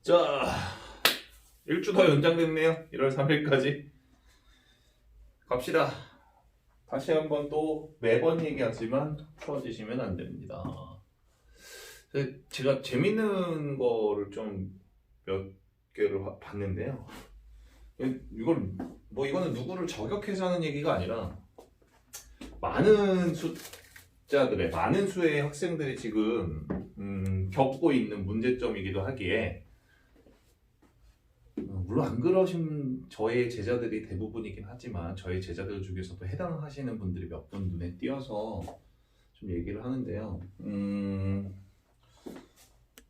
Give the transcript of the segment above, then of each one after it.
자, 일주 더 연장됐네요. 1월 3일까지. 갑시다. 다시 한번 또 매번 얘기하지만 풀어지시면 안 됩니다. 제가 재밌는 거를 좀 몇 개를 봤는데요. 이거는 누구를 저격해서 하는 얘기가 아니라 많은 수의 학생들이 지금 겪고 있는 문제점이기도 하기에, 물론 안 그러신 저의 제자들이 대부분이긴 하지만 저의 제자들 중에서도 해당하시는 분들이 몇 분 눈에 띄어서 좀 얘기를 하는데요.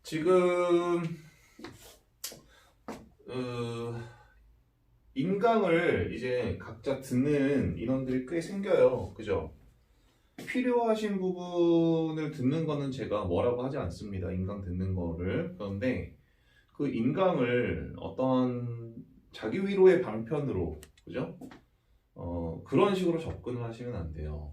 지금 인강을 이제 각자 듣는 인원들이 꽤 생겨요. 그죠? 필요하신 부분을 듣는 거는 제가 뭐라고 하지 않습니다. 인강 듣는 거를. 그런데 그 인강을 어떤 자기 위로의 방편으로, 그죠? 그런 식으로 접근을 하시면 안 돼요.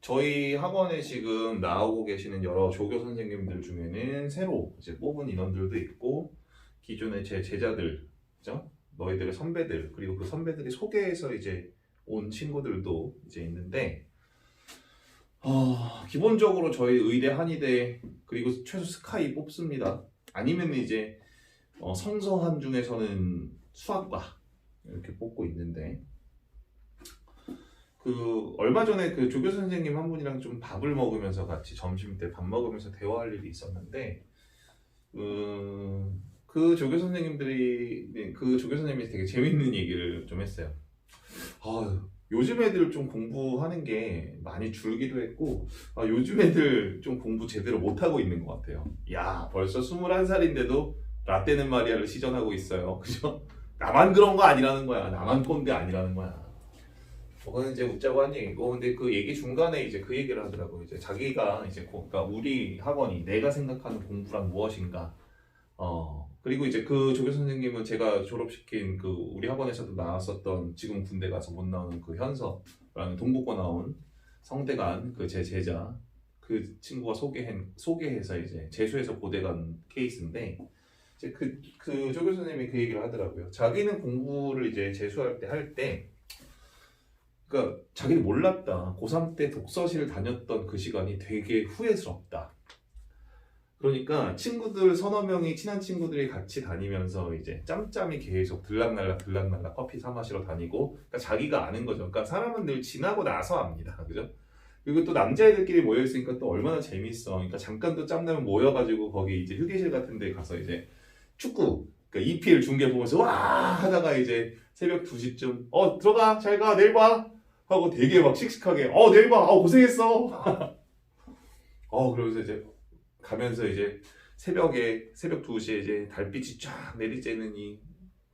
저희 학원에 지금 나오고 계시는 여러 조교 선생님들 중에는 새로 이제 뽑은 인원들도 있고, 기존의 제 제자들, 그죠? 너희들의 선배들, 그리고 그 선배들이 소개해서 이제 온 친구들도 이제 있는데, 기본적으로 저희 의대, 한의대, 그리고 최소 스카이 뽑습니다. 아니면 이제 성서한 중에서는 수학과 이렇게 뽑고 있는데, 얼마 전에 그 조교 선생님 한 분이랑 좀 밥을 먹으면서 같이 점심 때 밥 먹으면서 대화할 일이 있었는데, 그 조교 선생님이 되게 재밌는 얘기를 좀 했어요. 요즘 애들 좀 공부하는 게 많이 줄기도 했고, 요즘 애들 좀 공부 제대로 못하고 있는 것 같아요. 야, 벌써 21살인데도 라떼는 마리아를 시전하고 있어요. 그죠? 나만 그런 거 아니라는 거야. 나만 꼰대 아니라는 거야. 그거는 이제 웃자고 한 얘기고, 근데 그 얘기 중간에 이제 그 얘기를 하더라고요. 이제 자기가 그러니까 우리 학원이 내가 생각하는 공부란 무엇인가. 그리고 이제 그 조교 선생님은 제가 졸업시킨 그 우리 학원에서도 나왔었던, 지금 군대 가서 못 나오는 그 현서라는 동국고 나온 성대간 그 제 제자, 그 친구가 소개해서 이제 재수해서 고대 간 케이스인데, 이제 그 조교 선생님이 그 얘기를 하더라고요. 자기는 공부를 이제 재수할 때 그러니까 자기는 몰랐다. 고3 때 독서실 다녔던 그 시간이 되게 후회스럽다. 그러니까 친구들 서너 명이, 친한 친구들이 같이 다니면서 이제 짬짬이 계속 들락날락 커피 사 마시러 다니고, 그러니까 자기가 아는 거죠. 그러니까 사람은 늘 지나고 나서 압니다. 그죠? 그리고 또 남자애들끼리 모여있으니까 또 얼마나 재밌어. 그러니까 잠깐 또 짬나면 모여가지고 거기 이제 휴게실 같은 데 가서 이제 축구, 그러니까 EPL 중계 보면서 와 하다가 이제 새벽 2시쯤 들어가, 잘 가, 내일 봐 하고 되게 막 씩씩하게 내일 봐, 고생했어. 그러면서 이제 가면서 이제 새벽 2시에 이제 달빛이 쫙 내리쬐는 이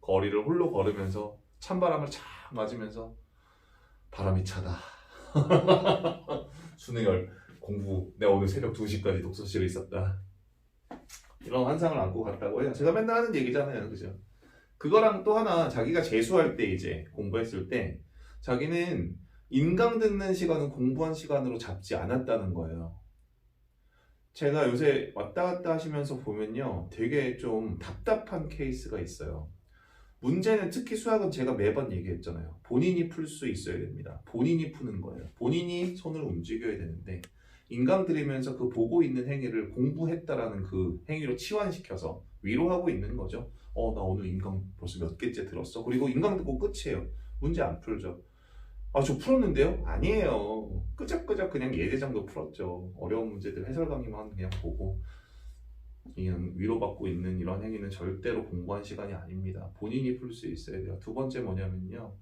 거리를 홀로 걸으면서 찬바람을 쫙 맞으면서 바람이 차다. 수능열 공부, 내가 오늘 새벽 2시까지 독서실에 있었다. 이런 환상을 안고 갔다고 해요. 제가 맨날 하는 얘기잖아요. 그죠? 그거랑 또 하나, 자기가 재수할 때 이제 공부했을 때 자기는 인강 듣는 시간은 공부한 시간으로 잡지 않았다는 거예요. 제가 요새 왔다 갔다 하시면서 보면요, 되게 좀 답답한 케이스가 있어요. 문제는 특히 수학은 제가 매번 얘기했잖아요. 본인이 풀 수 있어야 됩니다. 본인이 푸는 거예요. 본인이 손을 움직여야 되는데, 인강 들이면서 그 보고 있는 행위를 공부했다라는 그 행위로 치환시켜서 위로하고 있는 거죠. 나 오늘 인강 벌써 몇 개째 들었어. 그리고 인강 듣고 끝이에요. 문제 안 풀죠. 저 풀었는데요? 아니에요. 끄적끄적 그냥 예제 정도 풀었죠. 어려운 문제들 해설 강의만 그냥 보고 그냥 위로받고 있는 이런 행위는 절대로 공부한 시간이 아닙니다. 본인이 풀 수 있어야 돼요. 두 번째 뭐냐면요,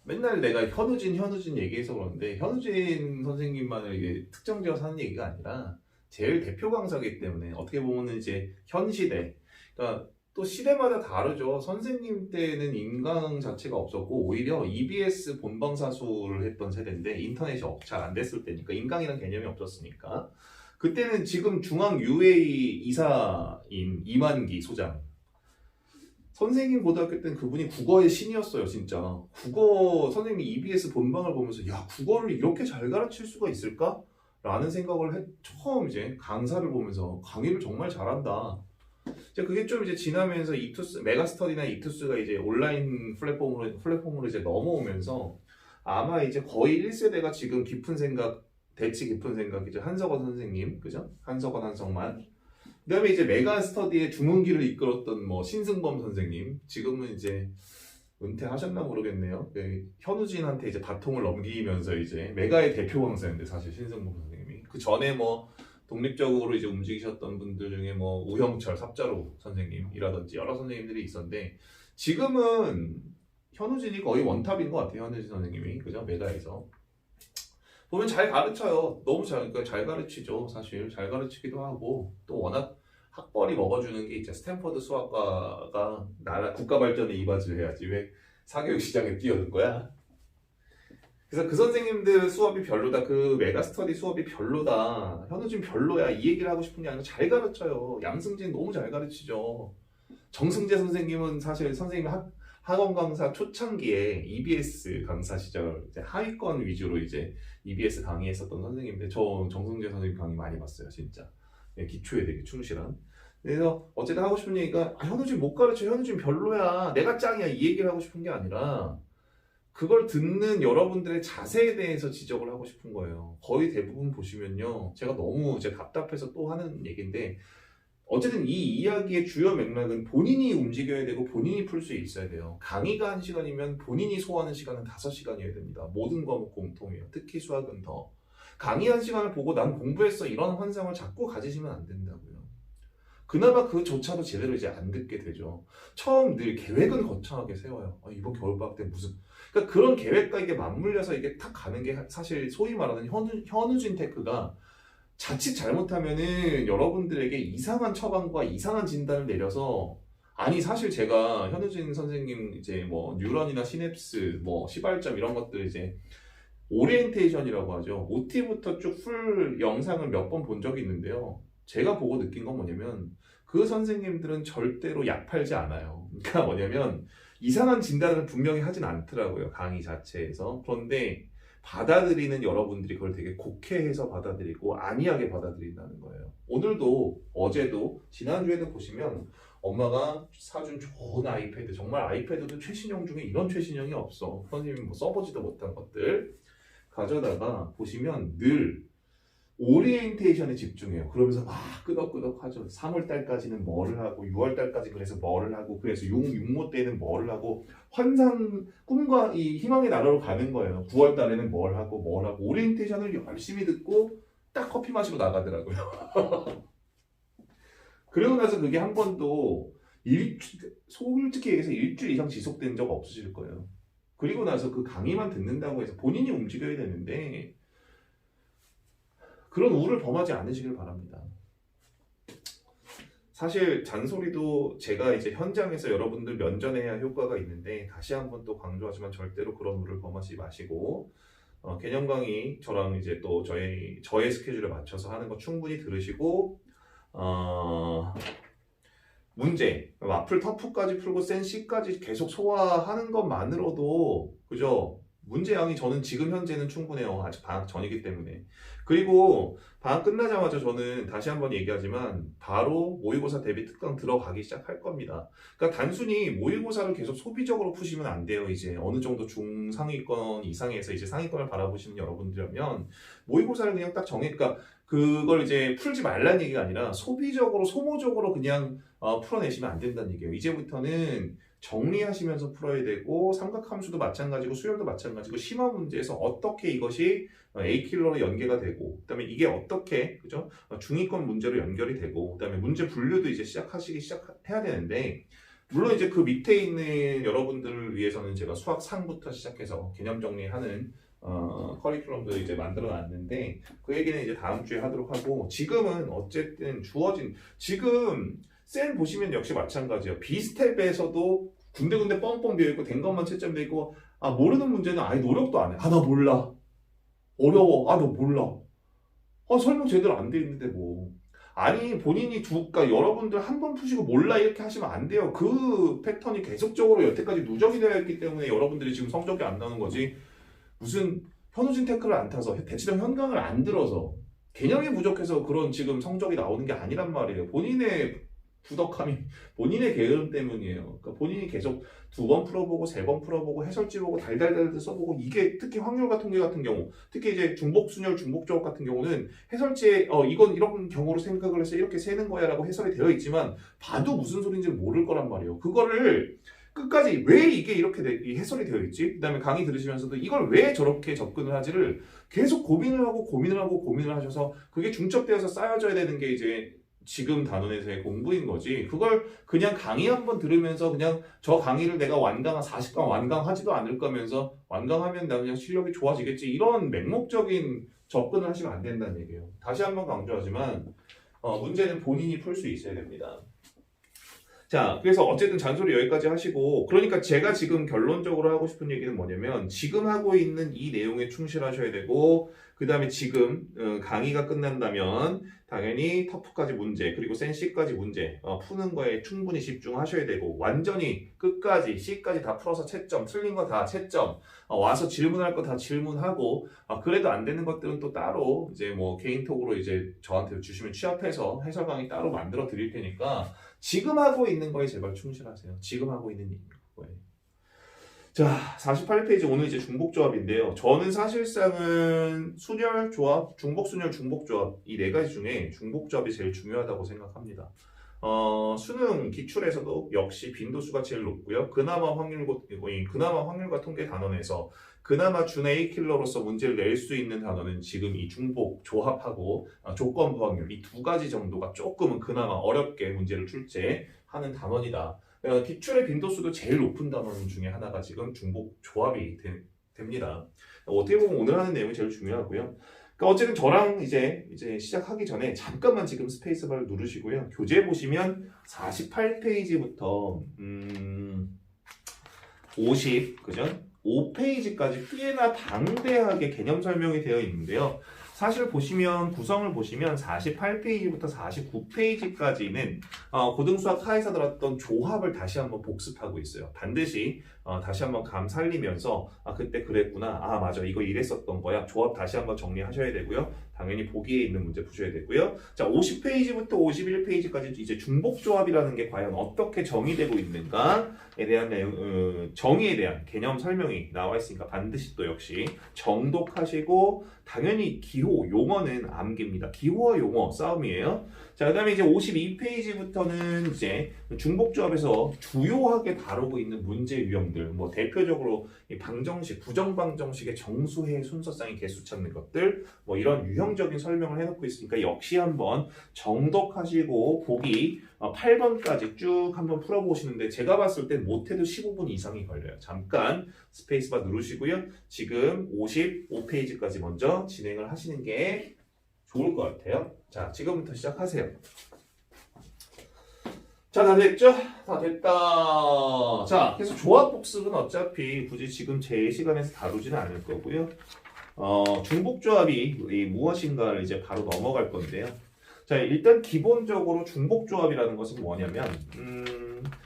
맨날 내가 현우진 얘기해서 그러는데, 현우진 선생님만을 이게 특정지어서 하는 얘기가 아니라 제일 대표 강사이기 때문에, 어떻게 보면 이제 현 시대, 그러니까 또 시대마다 다르죠. 선생님 때는 인강 자체가 없었고 오히려 EBS 본방사수를 했던 세대인데, 인터넷이 잘 안 됐을 때니까, 인강이라는 개념이 없었으니까. 그때는 지금 중앙 UA 이사인 이만기 소장, 선생님 고등학교 때는 그분이 국어의 신이었어요. 진짜 국어 선생님이 EBS 본방을 보면서, 야, 국어를 이렇게 잘 가르칠 수가 있을까? 라는 생각을 처음 이제 강사를 보면서 강의를 정말 잘한다. 이제 그게 좀 이제 지나면서 이투스, 메가스터디나 이투스가 이제 온라인 플랫폼으로 이제 넘어오면서 아마 이제 거의 1세대가 지금 깊은 생각, 대치 깊은 생각, 이제 한석원 선생님, 그죠? 한석원, 한석만. 그 다음에 이제 메가스터디의 중흥기를 이끌었던 뭐 신승범 선생님, 지금은 이제 은퇴하셨나 모르겠네요. 네, 현우진한테 이제 바통을 넘기면서 이제 메가의 대표 강사였는데 사실 신승범 선생님이 그 전에 뭐 독립적으로 이제 움직이셨던 분들 중에 뭐 우형철, 삽자루 선생님이라든지 여러 선생님들이 있었는데 지금은 현우진이 거의 원탑인 것 같아요. 현우진 선생님이 그죠? 메가에서 보면 잘 가르쳐요. 너무 그러니까 잘 가르치죠. 사실 잘 가르치기도 하고 또 워낙 학벌이 먹어주는 게 이제 스탠퍼드 수학과가 나라 국가 발전에 이바지를 해야지 왜 사교육 시장에 뛰어든 거야? 그래서 그 선생님들 수업이 별로다. 그 메가스터디 수업이 별로다. 현우진 별로야. 이 얘기를 하고 싶은 게 아니라 잘 가르쳐요. 양승진 너무 잘 가르치죠. 정승재 선생님은 사실 선생님 학원 강사 초창기에 EBS 강사 시절 이제 하위권 위주로 이제 EBS 강의했었던 선생님인데 저 정승재 선생님 강의 많이 봤어요. 진짜. 기초에 되게 충실한. 그래서 어쨌든 하고 싶은 얘기가 현우진 못 가르쳐. 현우진 별로야. 내가 짱이야. 이 얘기를 하고 싶은 게 아니라 그걸 듣는 여러분들의 자세에 대해서 지적을 하고 싶은 거예요. 거의 대부분 보시면요. 제가 너무 이제 답답해서 또 하는 얘기인데 어쨌든 이 이야기의 주요 맥락은 본인이 움직여야 되고 본인이 풀 수 있어야 돼요. 강의가 1시간이면 본인이 소화하는 시간은 5시간이어야 됩니다. 모든 과목 공통이에요. 특히 수학은 더. 강의 1시간을 보고 난 공부했어 이런 환상을 자꾸 가지시면 안 된다고요. 그나마 그조차도 제대로 이제 안 듣게 되죠. 처음 늘 계획은 거창하게 세워요. 이번 겨울방학 때 무슨 그러니까 그런 계획과 이게 맞물려서 이게 탁 가는 게 사실 소위 말하는 현우진 테크가 자칫 잘못하면은 여러분들에게 이상한 처방과 이상한 진단을 내려서 아니 사실 제가 현우진 선생님 이제 뭐 뉴런이나 시냅스 뭐 시발점 이런 것들 이제 오리엔테이션이라고 하죠. OT부터 쭉 풀 영상을 몇 번 본 적이 있는데요. 제가 보고 느낀 건 뭐냐면 그 선생님들은 절대로 약 팔지 않아요. 그러니까 뭐냐면 이상한 진단을 분명히 하진 않더라고요. 강의 자체에서. 그런데 받아들이는 여러분들이 그걸 되게 곡해해서 받아들이고 안이하게 받아들인다는 거예요. 오늘도 어제도 지난주에도 보시면 엄마가 사준 좋은 아이패드 정말 아이패드도 최신형 중에 이런 최신형이 없어. 선생님이 뭐 써보지도 못한 것들 가져다가 보시면 늘 오리엔테이션에 집중해요. 그러면서 막 끄덕끄덕 하죠. 3월달까지는 뭐를 하고 6월달까지 그래서 뭐를 하고 그래서 육모 때는 뭐를 하고 환상 꿈과 이 희망의 나라로 가는 거예요. 9월달에는 뭘 하고 오리엔테이션을 열심히 듣고 딱 커피 마시고 나가더라고요. 그러고 나서 그게 한 번도 솔직히 얘기해서 일주일 이상 지속된 적 없으실 거예요. 그리고 나서 그 강의만 듣는다고 해서 본인이 움직여야 되는데 그런 우를 범하지 않으시길 바랍니다. 사실 잔소리도 제가 이제 현장에서 여러분들 면전해야 효과가 있는데 다시 한번 또 강조하지만 절대로 그런 우를 범하지 마시고 개념 강의 저랑 이제 또 저의 스케줄에 맞춰서 하는 거 충분히 들으시고 문제 와플 터프까지 풀고 센 C까지 계속 소화하는 것만으로도 그죠? 문제양이 저는 지금 현재는 충분해요. 아직 방학 전이기 때문에. 그리고 방학 끝나자마자 저는 다시 한번 얘기하지만 바로 모의고사 대비 특강 들어가기 시작할 겁니다. 그러니까 단순히 모의고사를 계속 소비적으로 푸시면 안 돼요. 이제 어느 정도 중상위권 이상에서 이제 상위권을 바라보시는 여러분들이라면 모의고사를 그냥 딱 그러니까 그걸 이제 풀지 말라는 얘기가 아니라 소비적으로 소모적으로 그냥 풀어내시면 안 된다는 얘기예요. 이제부터는 정리하시면서 풀어야 되고 삼각함수도 마찬가지고 수열도 마찬가지고 심화 문제에서 어떻게 이것이 A킬러로 연계가 되고 그다음에 이게 어떻게 그죠 중위권 문제로 연결이 되고 그다음에 문제 분류도 이제 시작해야 되는데 물론 이제 그 밑에 있는 여러분들을 위해서는 제가 수학 상부터 시작해서 개념 정리하는 커리큘럼도 이제 만들어 놨는데 그 얘기는 이제 다음 주에 하도록 하고 지금은 어쨌든 주어진 지금 쌤 보시면 역시 마찬가지예요. B스텝에서도 군데군데 뻥뻥 비어있고 된 것만 채점돼 있고 모르는 문제는 아예 노력도 안 해. 나 몰라. 어려워. 너 몰라. 설명 제대로 안 돼 있는데 뭐. 아니 본인이 그러니까 여러분들 한 번 푸시고 몰라 이렇게 하시면 안 돼요. 그 패턴이 계속적으로 여태까지 누적이 되어 있기 때문에 여러분들이 지금 성적이 안 나오는 거지. 무슨 현우진 태클을 안 타서 대치동 현강을 안 들어서 개념이 부족해서 그런 지금 성적이 나오는 게 아니란 말이에요. 본인의 부덕함이 본인의 게으름 때문이에요. 그러니까 본인이 계속 2번 풀어보고 3번 풀어보고 해설지 보고 달달달 써보고 이게 특히 확률과 통계 같은 경우 특히 이제 중복순열 중복조합 같은 경우는 해설지에 이건 이런 경우로 생각을 해서 이렇게 세는 거야 라고 해설이 되어 있지만 봐도 무슨 소리인지 모를 거란 말이에요. 그거를 끝까지 왜 이게 이렇게 해설이 되어 있지? 그 다음에 강의 들으시면서도 이걸 왜 저렇게 접근을 하지를 계속 고민을 하고 고민을 하고 고민을 하셔서 그게 중첩되어서 쌓여져야 되는 게 이제 지금 단원에서의 공부인 거지. 그걸 그냥 강의 한번 들으면서 그냥 저 강의를 내가 40강 완강하지도 않을 거면서 완강하면 나 그냥 실력이 좋아지겠지. 이런 맹목적인 접근을 하시면 안 된다는 얘기예요. 다시 한번 강조하지만 문제는 본인이 풀 수 있어야 됩니다. 자, 그래서 어쨌든 잔소리 여기까지 하시고 그러니까 제가 지금 결론적으로 하고 싶은 얘기는 뭐냐면 지금 하고 있는 이 내용에 충실하셔야 되고 그 다음에 지금 강의가 끝난다면 당연히 터프까지 문제 그리고 센 C까지 문제 푸는 거에 충분히 집중하셔야 되고 완전히 끝까지 C까지 다 풀어서 채점 틀린 거 다 채점 와서 질문할 거 다 질문하고 그래도 안 되는 것들은 또 따로 이제 뭐 개인톡으로 이제 저한테 주시면 취합해서 해설 강의 따로 만들어 드릴 테니까 지금 하고 있는 거에 제발 충실하세요. 지금 하고 있는 거에. 자, 48페이지 오늘 이제 중복조합인데요. 저는 사실상은 순열 조합, 중복순열, 중복조합 이 네 가지 중에 중복조합이 제일 중요하다고 생각합니다. 수능 기출에서도 역시 빈도수가 제일 높고요. 그나마 확률과 통계 단원에서 그나마 준 A킬러로서 문제를 낼 수 있는 단원은 지금 이 중복 조합하고 조건부 확률 이 두 가지 정도가 조금은 그나마 어렵게 문제를 출제하는 단원이다. 기출의 빈도수도 제일 높은 단원 중에 하나가 지금 중복 조합이 됩니다. 어떻게 보면 오늘 하는 내용이 제일 중요하고요. 그러니까 어쨌든 저랑 이제 시작하기 전에 잠깐만 지금 스페이스바를 누르시고요. 교재 보시면 48페이지부터 5페이지까지 꽤나 방대하게 개념 설명이 되어 있는데요. 사실 보시면 구성을 보시면 48페이지부터 49페이지까지는 고등수학 하에서 들었던 조합을 다시 한번 복습하고 있어요. 반드시 다시 한번 감 살리면서 그때 그랬구나. 맞아 이거 이랬었던 거야. 조합 다시 한번 정리하셔야 되고요. 당연히 보기에 있는 문제 푸셔야 되고요. 자 50페이지부터 51페이지까지 이제 중복조합이라는 게 과연 어떻게 정의되고 있는가에 대한 정의에 대한 개념 설명이 나와 있으니까 반드시 또 역시 정독하시고 당연히 기호, 용어는 암기입니다. 기호와 용어 싸움이에요. 자, 그 다음에 이제 52페이지부터는 이제 중복조합에서 주요하게 다루고 있는 문제 유형들, 뭐 대표적으로 이 방정식, 부정방정식의 정수의 순서쌍의 개수 찾는 것들, 뭐 이런 유형적인 설명을 해놓고 있으니까 역시 한번 정독하시고 보기 8번까지 쭉 한번 풀어보시는데 제가 봤을 땐 못해도 15분 이상이 걸려요. 잠깐 스페이스바 누르시고요. 지금 55페이지까지 먼저 진행을 하시는 게 좋을 것 같아요. 자, 지금부터 시작하세요. 자, 다 됐죠? 다 됐다. 자, 그래서 조합 복습은 어차피 굳이 지금 제 시간에서 다루지는 않을 거고요. 중복조합이 무엇인가를 이제 바로 넘어갈 건데요. 자, 일단 기본적으로 중복조합이라는 것은 뭐냐면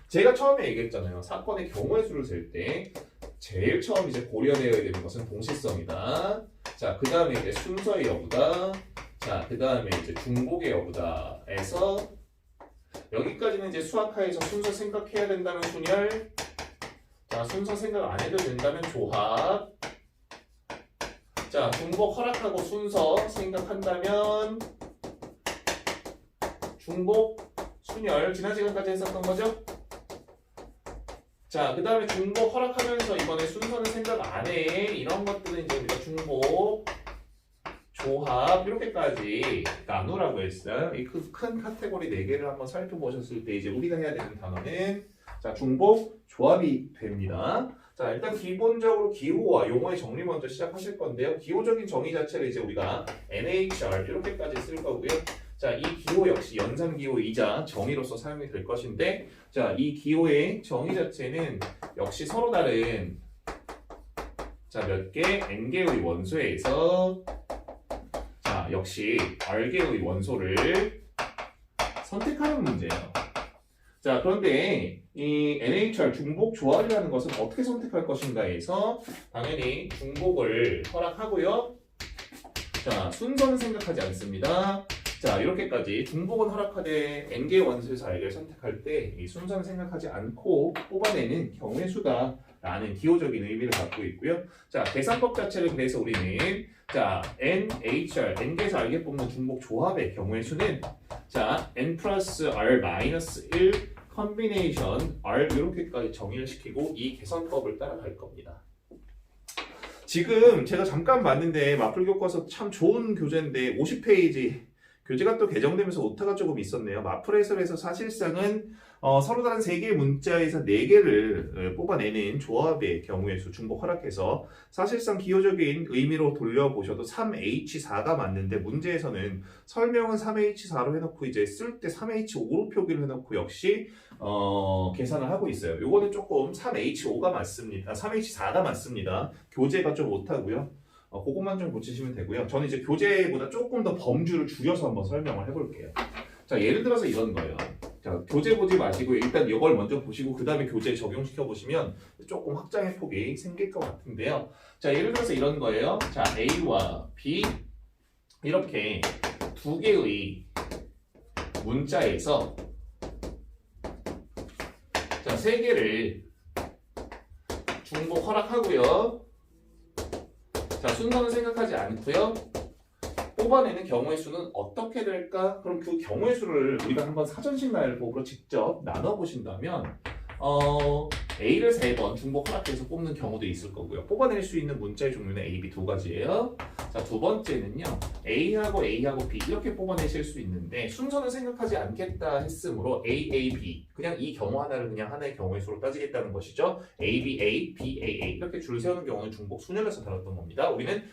제가 처음에 얘기했잖아요. 사건의 경우의 수를 셀 때 제일 처음 이제 고려되어야 되는 것은 동시성이다. 자, 그 다음에 이제 순서의 여부다. 자, 그 다음에 이제 중복의 여부다에서 여기까지는 이제 수학하에서 순서 생각해야 된다면 순열. 자, 순서 생각 안 해도 된다면 조합. 자, 중복 허락하고 순서 생각한다면 중복, 순열. 지난 시간까지 했었던 거죠? 자, 그 다음에 중복 허락하면서 이번에 순서는 생각 안 해. 이런 것들은 이제 우리가 중복, 조합 이렇게까지 나누라고 했어요. 이 큰 카테고리 4개를 한번 살펴보셨을 때 이제 우리가 해야 되는 단어는 자, 중복, 조합이 됩니다. 자, 일단 기본적으로 기호와 용어의 정리 먼저 시작하실 건데요. 기호적인 정의 자체를 이제 우리가 NHR 이렇게까지 쓸 거고요. 자, 이 기호 역시 연산기호이자 정의로서 사용이 될 것인데 자, 이 기호의 정의 자체는 역시 서로 다른 자, 몇 개 N개의 원소에서 자, 역시 R개의 원소를 선택하는 문제예요. 자, 그런데 이 NHR 중복 조합이라는 것은 어떻게 선택할 것인가에서 당연히 중복을 허락하고요. 자, 순서는 생각하지 않습니다. 자, 이렇게까지 중복은 허락하되 n개의 원소에서 알개를 선택할 때 이 순서는 생각하지 않고 뽑아내는 경우의 수다라는 기호적인 의미를 갖고 있고요. 자, 계산법 자체를 그래서 우리는 자, NHR, n개에서 알개 뽑는 중복 조합의 경우의 수는 자, n 플러스 r 마이너스 1 컨비네이션 r 이렇게까지 정의를 시키고 이 계산법을 따라갈 겁니다. 지금 제가 잠깐 봤는데 마플 교과서 참 좋은 교재인데 50페이지 교재가 또 개정되면서 오타가 조금 있었네요. 마플 해설에서 사실상은 서로 다른 3개의 문자에서 4개를 뽑아내는 조합의 경우의 수 중복 허락해서 사실상 기호적인 의미로 돌려보셔도 3H4가 맞는데 문제에서는 설명은 3H4로 해놓고 이제 쓸 때 3H5로 표기를 해놓고 역시 계산을 하고 있어요. 요거는 조금 3H5가 맞습니다. 3H4가 맞습니다. 교재가 좀 오타고요. 그것만 좀 고치시면 되고요. 저는 이제 교재보다 조금 더 범주를 줄여서 한번 설명을 해볼게요. 자, 예를 들어서 이런 거예요. 자, 교재 보지 마시고 일단 이걸 먼저 보시고 그 다음에 교재 적용시켜 보시면 조금 확장의 폭이 생길 것 같은데요. 자, 예를 들어서 이런 거예요. 자, A와 B 이렇게 두 개의 문자에서 자, 3개를 중복 허락하고요. 자, 순서는 생각하지 않고요. 뽑아내는 경우의 수는 어떻게 될까? 그럼 그 경우의 수를 우리가 한번 사전식 날법으로 직접 나눠보신다면 A를 3번 중복 허락해서 뽑는 경우도 있을 거고요. 뽑아낼 수 있는 문자의 종류는 A, B 두 가지예요. 자, 두 번째는요. A하고 B 이렇게 뽑아내실 수 있는데 순서는 생각하지 않겠다 했으므로 A, B 그냥 이 경우 하나를 그냥 하나의 경우의 수로 따지겠다는 것이죠. A, B, A 이렇게 줄 세우는 경우는 중복 순열에서 다뤘던 겁니다. 우리는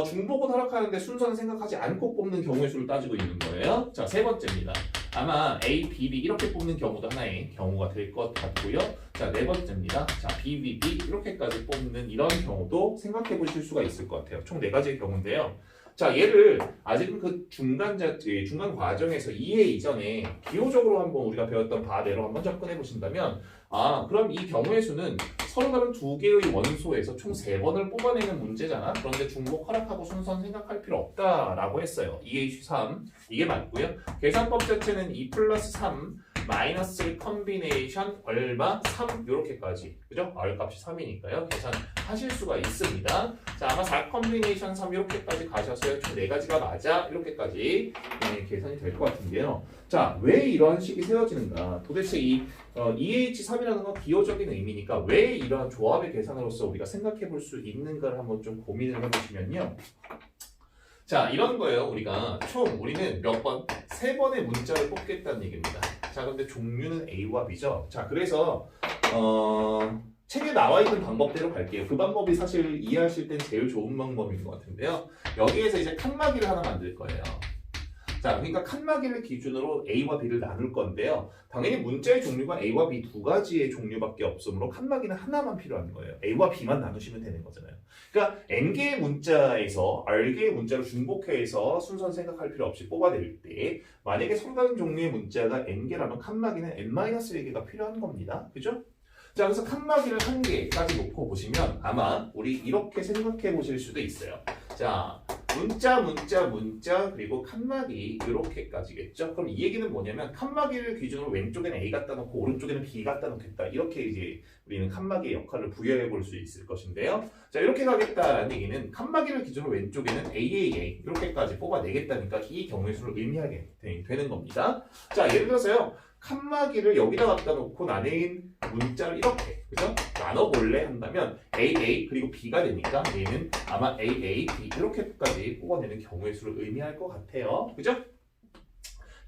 중복은 허락하는데 순서는 생각하지 않고 뽑는 경우의 수를 따지고 있는 거예요. 자, 세 번째입니다. 아마 A, B, B 이렇게 뽑는 경우도 하나의 경우가 될 것 같고요. 자, 네 번째입니다. 자, B, B, B 이렇게까지 뽑는 이런 경우도 생각해 보실 수가 있을 것 같아요. 총 4가지의 경우인데요. 자, 얘를 아직은 그 중간 과정에서 이해 이전에 기호적으로 한번 우리가 배웠던 바대로 한번 접근해 보신다면 그럼 이 경우의 수는 서로 다른 2개의 원소에서 총 3번을 뽑아내는 문제잖아. 그런데 중복 허락하고 순서는 생각할 필요 없다라고 했어요. 2H3 이게 맞고요. 계산법 자체는 2 플러스 3 마이너스 1 컨비네이션 얼마 3 이렇게까지 그죠? R 값이 3이니까요. 계산하실 수가 있습니다. 자, 아마 4 컨비네이션 3 이렇게까지 가셔서요. 총 4가지가 맞아 이렇게까지 계산이 될 것 같은데요. 자, 왜 이러한 식이 세워지는가? 도대체 이 EH3이라는 건 기호적인 의미니까 왜 이러한 조합의 계산으로서 우리가 생각해 볼 수 있는가를 한번 좀 고민을 해보시면요. 자, 이런 거예요. 우리는 몇 번? 3번의 문자를 뽑겠다는 얘기입니다. 자, 근데 종류는 A와 B죠. 자, 그래서 책에 나와 있는 방법대로 갈게요. 그 방법이 사실 이해하실 땐 제일 좋은 방법인 것 같은데요. 여기에서 이제 칸막이를 하나 만들 거예요. 자, 그러니까 칸막이를 기준으로 A와 B를 나눌 건데요. 당연히 문자의 종류가 A와 B 2가지의 종류밖에 없으므로 칸막이는 하나만 필요한 거예요. A와 B만 나누시면 되는 거잖아요. 그러니까 N개의 문자에서 R개의 문자를 중복해서 순서는 생각할 필요 없이 뽑아낼 때 만약에 서로 다른 종류의 문자가 N개라면 칸막이는 N-1개가 필요한 겁니다. 그죠? 자, 그래서 칸막이를 1개까지 놓고 보시면 아마 우리 이렇게 생각해 보실 수도 있어요. 자, 문자 그리고 칸막이 이렇게까지겠죠. 그럼 이 얘기는 뭐냐면 칸막이를 기준으로 왼쪽에는 A 갖다 놓고 오른쪽에는 B 갖다 놓겠다. 이렇게 이제 우리는 칸막이의 역할을 부여해 볼 수 있을 것인데요. 자, 이렇게 가겠다라는 얘기는 칸막이를 기준으로 왼쪽에는 AAA 이렇게까지 뽑아내겠다니까 이 경우의 수를 의미하게 되는 겁니다. 자, 예를 들어서요. 칸막이를 여기다 갖다 놓고 나뉜 문자를 이렇게 그죠? 나눠볼래 한다면 AA 그리고 B가 되니까 얘는 아마 AA, B 이렇게까지 뽑아내는 경우의 수를 의미할 것 같아요. 그죠?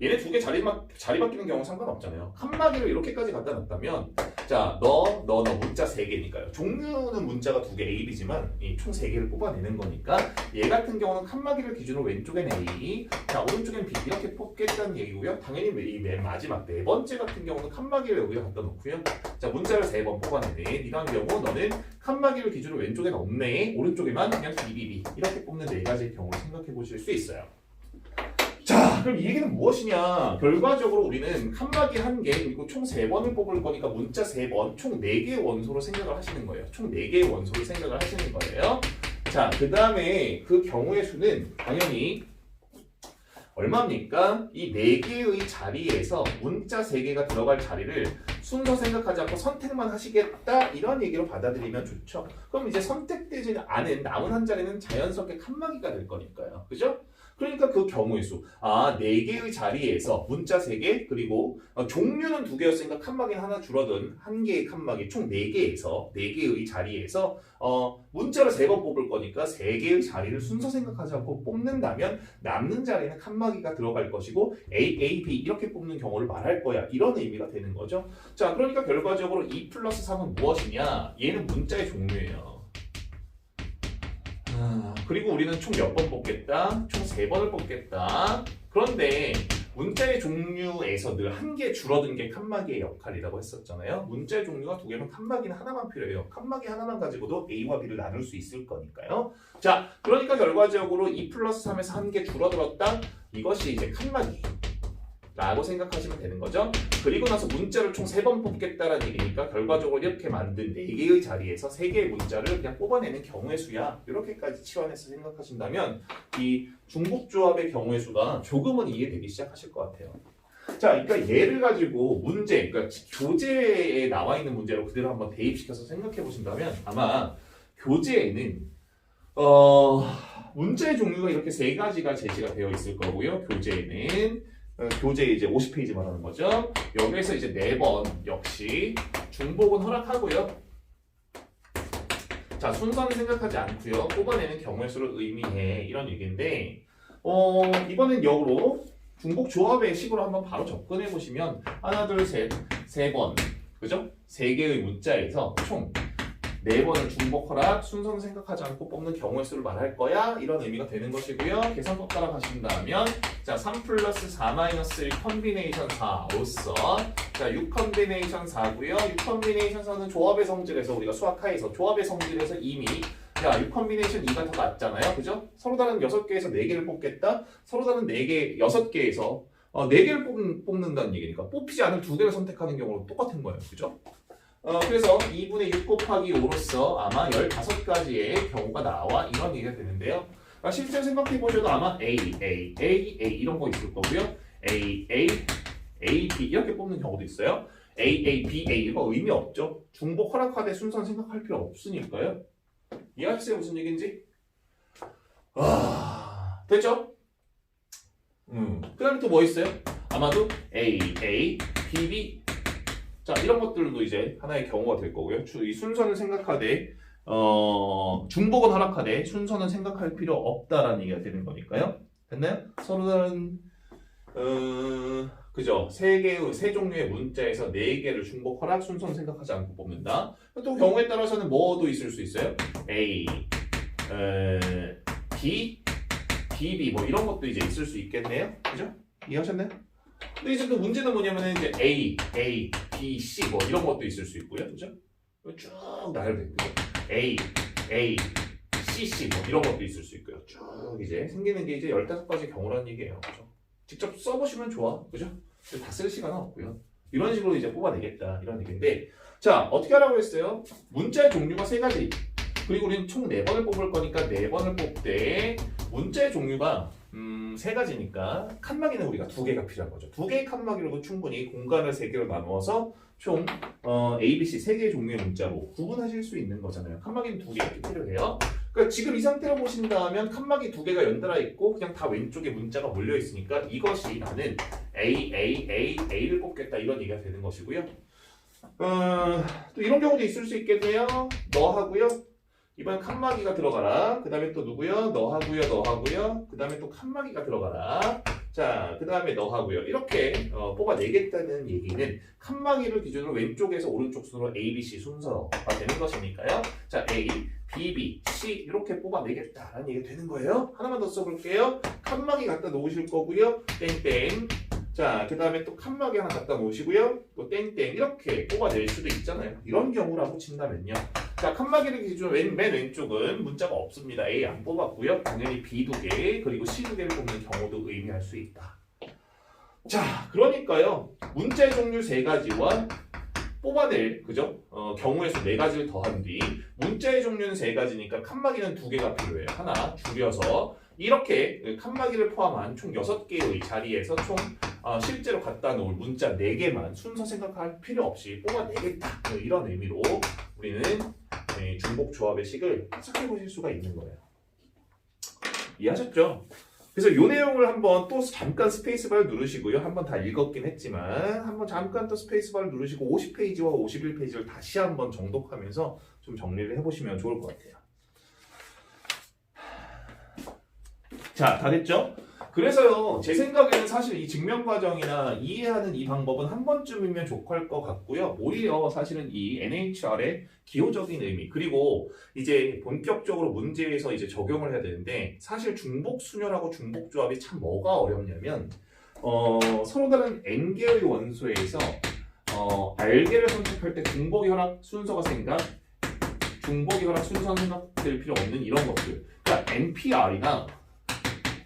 얘네 두 개 자리 바뀌는 경우 상관없잖아요. 칸막이를 이렇게까지 갖다 놨다면 자, 너 문자 3개니까요. 종류는 문자가 2개 A, B지만 총 3개를 뽑아내는 거니까 얘 같은 경우는 칸막이를 기준으로 왼쪽엔 A, 자 오른쪽엔 B 이렇게 뽑겠다는 얘기고요. 당연히 이 맨 마지막 4번째 같은 경우는 칸막이를 여기다 갖다 놓고요. 자, 문자를 3번 뽑아내네. 이런 경우 너는 칸막이를 기준으로 왼쪽엔 없네. 오른쪽에만 그냥 BBB 이렇게 뽑는 4가지의 경우를 생각해 보실 수 있어요. 자, 그럼 이 얘기는 무엇이냐? 결과적으로 우리는 칸막이 1개 그리고 총 3번을 뽑을 거니까 문자 3번 총 4개의 원소로 생각을 하시는 거예요. 총 4개의 원소를 생각을 하시는 거예요. 자, 그 다음에 그 경우의 수는 당연히 얼마입니까? 이 4개의 자리에서 문자 3개가 들어갈 자리를 순서 생각하지 않고 선택만 하시겠다 이런 얘기로 받아들이면 좋죠. 그럼 이제 선택되지 않은 남은 한 자리는 자연스럽게 칸막이가 될 거니까요. 그죠? 그러니까 그 경우의 수. 4개의 자리에서 문자 3개 그리고 종류는 2개였으니까 칸막이는 하나 줄어든 1개의 칸막이 총 4개의 자리에서 문자를 3번 뽑을 거니까 3개의 자리를 순서 생각하지 않고 뽑는다면 남는 자리는 칸막이가 들어갈 것이고 A, A, B 이렇게 뽑는 경우를 말할 거야. 이런 의미가 되는 거죠. 자, 그러니까 결과적으로 2 플러스 3은 무엇이냐? 얘는 문자의 종류예요. 그리고 우리는 총 몇 번 뽑겠다? 총 3번을 뽑겠다. 그런데 문자의 종류에서 늘 1개 줄어든 게 칸막이의 역할이라고 했었잖아요. 문자의 종류가 2개면 칸막이는 하나만 필요해요. 칸막이 하나만 가지고도 A와 B를 나눌 수 있을 거니까요. 자, 그러니까 결과적으로 2 플러스 3에서 1개 줄어들었다. 이것이 이제 칸막이 라고 생각하시면 되는 거죠. 그리고 나서 문자를 총 3번 뽑겠다라는 얘기니까 결과적으로 이렇게 만든 4개의 자리에서 3개의 문자를 그냥 뽑아내는 경우의 수야. 이렇게까지 치환해서 생각하신다면 이 중복조합의 경우의 수가 조금은 이해되기 시작하실 것 같아요. 자, 그러니까 얘를 가지고 문제, 그러니까 교재에 나와 있는 문제로 그대로 한번 대입시켜서 생각해 보신다면 아마 교재에는 문자의 종류가 이렇게 3가지가 제시가 되어 있을 거고요. 교재에는 교재 이제 50페이지 말하는 거죠. 여기에서 이제 4번 역시 중복은 허락하고요. 자, 순서는 생각하지 않고요. 뽑아내는 경우의 수를 의미해. 이런 얘기인데 이번엔 역으로 중복 조합의 식으로 한번 바로 접근해 보시면 하나, 둘, 셋, 3번 그죠? 3개의 문자에서 총 4번을 중복 허락, 순서는 생각하지 않고 뽑는 경우의 수를 말할 거야. 이런 의미가 되는 것이고요. 계산법 따라 가신다면 자, 3 플러스 4 마이너스 1 컨비네이션 4로서 자, 6 컨비네이션 4고요. 6 컨비네이션 4는 조합의 성질에서 우리가 수학하에서 조합의 성질에서 이미 야, 6 컨비네이션 2가 더 낫잖아요. 그죠? 서로 다른 6개에서 4개를 뽑겠다. 서로 다른 4개, 6개에서 4개를 뽑는다는 얘기니까 뽑히지 않은 2개를 선택하는 경우로 똑같은 거예요. 그죠? 그래서 2분의 6 곱하기 5로서 아마 15가지의 경우가 나와 이런 얘기가 되는데요. 실제로 생각해 보셔도 아마 A 이런 거 있을 거고요. A, B 이렇게 뽑는 경우도 있어요. A, B, A 이거 의미 없죠. 중복 허락하되 순서는 생각할 필요 없으니까요. 이해하셨어요? 무슨 얘기인지? 됐죠? 그 다음에 또 뭐 있어요? 아마도 A, B, B 자, 이런 것들도 이제 하나의 경우가 될 거고요. 이 순서는 생각하되 중복은 허락하되 순서는 생각할 필요 없다라는 얘기가 되는 거니까요. 됐나요? 서로 다른 그죠? 세 종류의 문자에서 4개를 중복 허락, 순서는 생각하지 않고 뽑는다. 또 경우에 따라서는 뭐도 있을 수 있어요? A, B, B 뭐 이런 것도 이제 있을 수 있겠네요. 그죠? 이해하셨나요? 근데 이제 또 문제는 뭐냐면 이제 A, B, C 뭐 이런 것도 있을 수 있고요. 그죠? 쭉 나열돼 있고요. A, C 뭐 이런 것도 있을 수 있고요. 쭉 이제 생기는 게 이제 15가지 경우라는 얘기예요. 그죠? 직접 써보시면 좋아. 그죠? 다 쓸 시간은 없고요. 이런 식으로 이제 뽑아내겠다. 이런 얘기인데 자, 어떻게 하라고 했어요? 문자의 종류가 3가지. 그리고 우리는 총 4번을 뽑을 거니까 4번을 뽑되 문자의 종류가 3가지니까 칸막이는 우리가 2개가 필요한 거죠. 2개의 칸막이로도 충분히 공간을 3개로 나누어서 총 A, B, C 3개의 종류의 문자로 구분하실 수 있는 거잖아요. 칸막이는 2개 이렇게 필요해요. 그러니까 지금 이 상태로 보신다면 칸막이 2개가 연달아 있고 그냥 다 왼쪽에 문자가 몰려 있으니까 이것이 나는 A를 뽑겠다 이런 얘기가 되는 것이고요. 또 이런 경우도 있을 수 있겠네요. 너 하고요. 이번엔 칸막이가 들어가라. 그 다음에 또 누구요? 너 하고요. 그 다음에 또 칸막이가 들어가라. 자, 그 다음에 너 하고요. 이렇게 뽑아내겠다는 얘기는 칸막이를 기준으로 왼쪽에서 오른쪽 순으로 A, B, C 순서가 되는 것이니까요. 자, A, B, B, C 이렇게 뽑아내겠다라는 얘기가 되는 거예요. 하나만 더 써볼게요. 칸막이 갖다 놓으실 거고요. 땡땡. 자, 그 다음에 또 칸막이 하나 갖다 놓으시고요. 또 땡땡 이렇게 뽑아낼 수도 있잖아요. 이런 경우라고 친다면요. 자, 칸막이를 기준으로 맨 왼쪽은 문자가 없습니다. A 안 뽑았고요. 당연히 B 2개 그리고 C 2개를 뽑는 경우도 의미할 수 있다. 자, 그러니까요. 문자의 종류 3가지와 뽑아낼 그죠? 경우의 수 4가지를 더한 뒤 문자의 종류는 3가지니까 칸막이는 2개가 필요해요. 하나 줄여서 이렇게 칸막이를 포함한 총 6개의 자리에서 총 실제로 갖다 놓을 문자 4개만 순서 생각할 필요 없이 뽑아내겠다. 이런 의미로 우리는 중복 조합의 식을 해석해 보실 수가 있는 거예요. 이해하셨죠? 그래서 이 내용을 한번 또 잠깐 스페이스바를 누르시고요. 한번 다 읽었긴 했지만 한번 잠깐 또 스페이스바를 누르시고 50페이지와 51페이지를 다시 한번 정독하면서 좀 정리를 해보시면 좋을 것 같아요. 자, 다 됐죠? 그래서요, 제 생각에는 사실 이 증명 과정이나 이해하는 이 방법은 한 번쯤이면 족할 것 같고요. 오히려 사실은 이 NHR의 기호적인 의미, 그리고 이제 본격적으로 문제에서 이제 적용을 해야 되는데, 사실 중복 순열하고 중복 조합이 참 뭐가 어렵냐면, 서로 다른 N개의 원소에서 R개를 선택할 때 중복 혈합 순서가 중복 혈합 순서가 생각될 필요 없는 이런 것들. 그러니까 NPR이나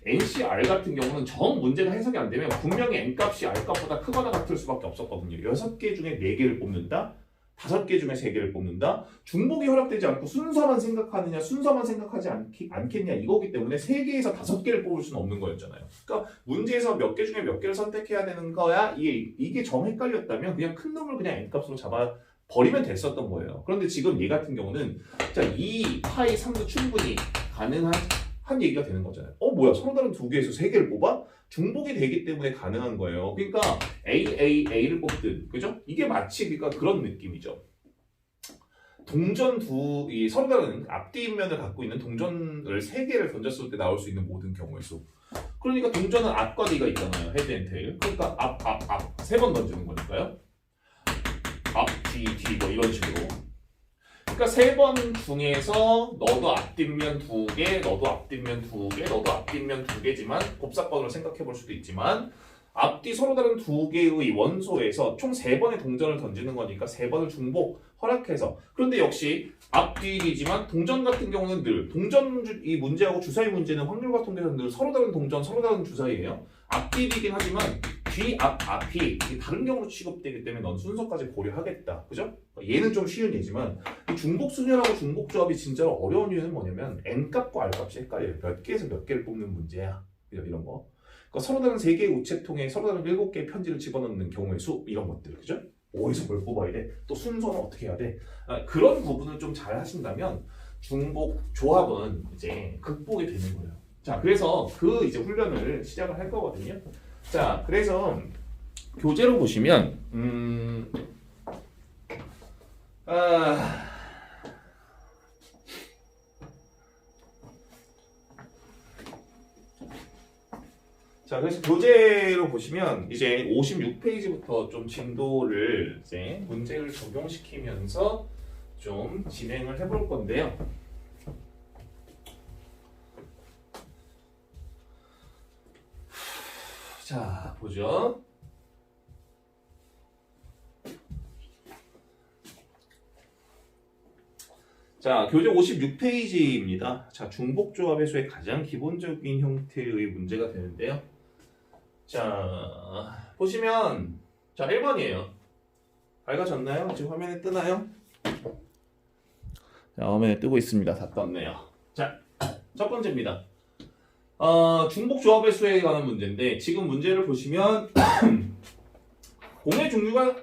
NCR 같은 경우는 정 문제가 해석이 안 되면 분명히 N값이 R값보다 크거나 같을 수밖에 없었거든요. 6개 중에 4개를 뽑는다? 5개 중에 3개를 뽑는다? 중복이 허락되지 않고 순서만 생각하느냐, 순서만 생각하지 않겠냐 이거기 때문에 3개에서 5개를 뽑을 수는 없는 거였잖아요. 그러니까 문제에서 몇 개 중에 몇 개를 선택해야 되는 거야? 이게 정 헷갈렸다면 그냥 큰 놈을 그냥 N값으로 잡아 버리면 됐었던 거예요. 그런데 지금 얘 같은 경우는 자, 2, 파이 3도 충분히 가능한 한 얘기가 되는 거잖아요. 뭐야? 서로 다른 2개에서 3개를 뽑아? 중복이 되기 때문에 가능한 거예요. 그러니까 A를 뽑든, 그죠? 이게 마치 그러니까 그런 느낌이죠. 동전 이 서로 다른 앞뒤면을 갖고 있는 동전을 3개를 던졌을 때 나올 수 있는 모든 경우의 수. 그러니까 동전은 앞과 뒤가 있잖아요. 헤드 앤 테일. 그러니까 앞 3번 던지는 거니까요. 앞, 뒤, 뭐 이런 식으로. 그러니까 3번 중에서 너도 앞뒷면 2개, 너도 앞뒷면 2개, 너도 앞뒷면 2개지만 곱사건으로 생각해 볼 수도 있지만 앞뒤 서로 다른 2개의 원소에서 총 3번의 동전을 던지는 거니까 3번을 중복 허락해서 그런데 역시 앞뒤이지만 동전 같은 경우는 늘 이 문제하고 주사위 문제는 확률과 통계에서 늘 서로 다른 동전, 서로 다른 주사위예요. 앞뒤이긴 하지만 앞이 다른 경우로 취급되기 때문에 넌 순서까지 고려하겠다. 그죠? 얘는 좀 쉬운 예지만 중복 순열하고 중복 조합이 진짜로 어려운 이유는 뭐냐면 N값과 R값이 헷갈려요. 몇 개에서 몇 개를 뽑는 문제야. 이런 거. 그러니까 서로 다른 3개의 우체통에 서로 다른 7개의 편지를 집어넣는 경우의 수 이런 것들. 그죠? 어디서 뭘 뽑아야 돼? 또 순서는 어떻게 해야 돼? 그런 부분을 좀 잘 하신다면 중복 조합은 이제 극복이 되는 거예요. 자, 그래서 그 이제 훈련을 시작을 할 거거든요. 자, 그래서 교재로 보시면 자, 그래서 교재로 보시면 이제 56페이지부터 좀 진도를 이제 문제를 적용시키면서 좀 진행을 해볼 건데요. 자, 보죠. 자, 교재 56페이지입니다. 자, 중복조합의 수의 가장 기본적인 형태의 문제가 되는데요. 자, 보시면 자, 1번이에요. 밝아졌나요? 지금 화면에 뜨나요? 자, 화면에 뜨고 있습니다. 다 떴네요. 자, 첫 번째입니다. 중복 조합의 수에 관한 문제인데 지금 문제를 보시면 공의 종류가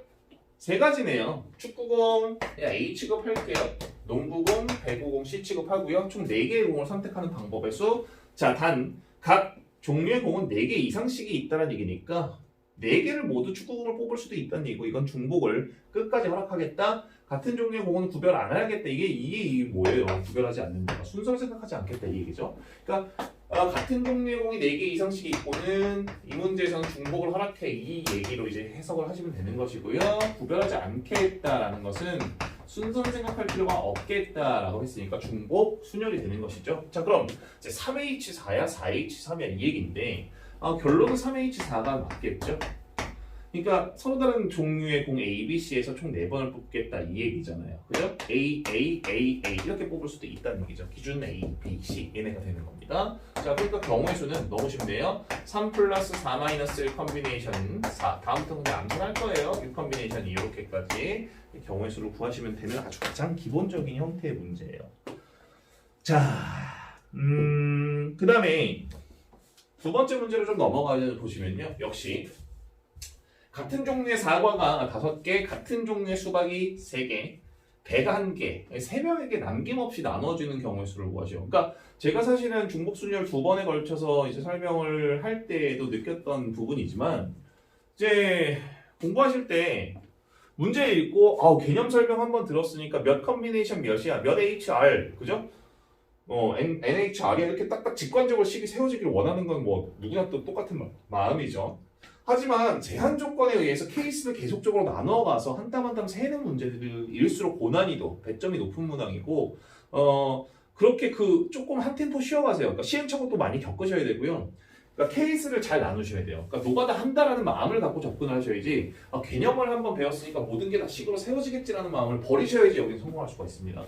3가지네요. 축구공 A 취급할게요. 농구공, 배구공 C 취급하고요. 총 4개의 공을 선택하는 방법의 수. 자, 단 각 종류의 공은 4개 이상씩이 있다는 얘기니까 4개를 모두 축구공을 뽑을 수도 있다는 얘기고 이건 중복을 끝까지 허락하겠다. 같은 종류의 공은 구별 안 해야겠다. 이게 뭐예요? 구별하지 않는다. 순서를 생각하지 않겠다 이 얘기죠. 그러니까 같은 종류의 공이 4개 이상씩 있고는 이 문제에서는 중복을 허락해 이 얘기로 이제 해석을 하시면 되는 것이고요. 구별하지 않겠다라는 것은 순서를 생각할 필요가 없겠다라고 했으니까 중복 순열이 되는 것이죠. 자, 그럼 이제 3H4야 4H3이야 이 얘기인데 결론은 3H4가 맞겠죠. 그러니까 서로 다른 종류의 공 A, B, C에서 총 4번을 뽑겠다 이 얘기잖아요. 그죠? A, A, A, A 이렇게 뽑을 수도 있다는 얘기죠. 기준 A, B, C 얘네가 되는 겁니다. 자, 그러니까 경우의 수는 너무 쉽네요. 3 플러스 4 마이너스 1 컨비네이션 4. 다음부터 그냥 암산할 거예요. 6 컨비네이션이 이렇게까지 경우의 수를 구하시면 되는 아주 가장 기본적인 형태의 문제예요. 자, 그 다음에 두 번째 문제로 좀 넘어가 보시면요. 역시 같은 종류의 사과가 5개, 같은 종류의 수박이 3개, 배가 1개, 3명에게 남김없이 나눠주는 경우의 수를 구하시오. 그러니까 제가 사실은 중복순열 2번에 걸쳐서 이제 설명을 할 때도 느꼈던 부분이지만 이제 공부하실 때 문제 읽고 개념 설명 한번 들었으니까 몇 컨비네이션 몇이야, 몇 HR, 그죠? NHR이 이렇게 딱딱 직관적으로 식이 세워지길 원하는 건 뭐 누구나 또 똑같은 마음이죠. 하지만 제한 조건에 의해서 케이스를 계속적으로 나눠가서 한 땀 한 땀 세는 문제들일수록 고난이도, 배점이 높은 문항이고 그렇게 조금 한 템포 쉬어가세요. 그러니까 시행착오도 많이 겪으셔야 되고요. 그러니까 케이스를 잘 나누셔야 돼요. 그러니까 노가다 한다라는 마음을 갖고 접근을 하셔야지 개념을 한번 배웠으니까 모든 게 다 식으로 세워지겠지라는 마음을 버리셔야지 여기서 성공할 수가 있습니다.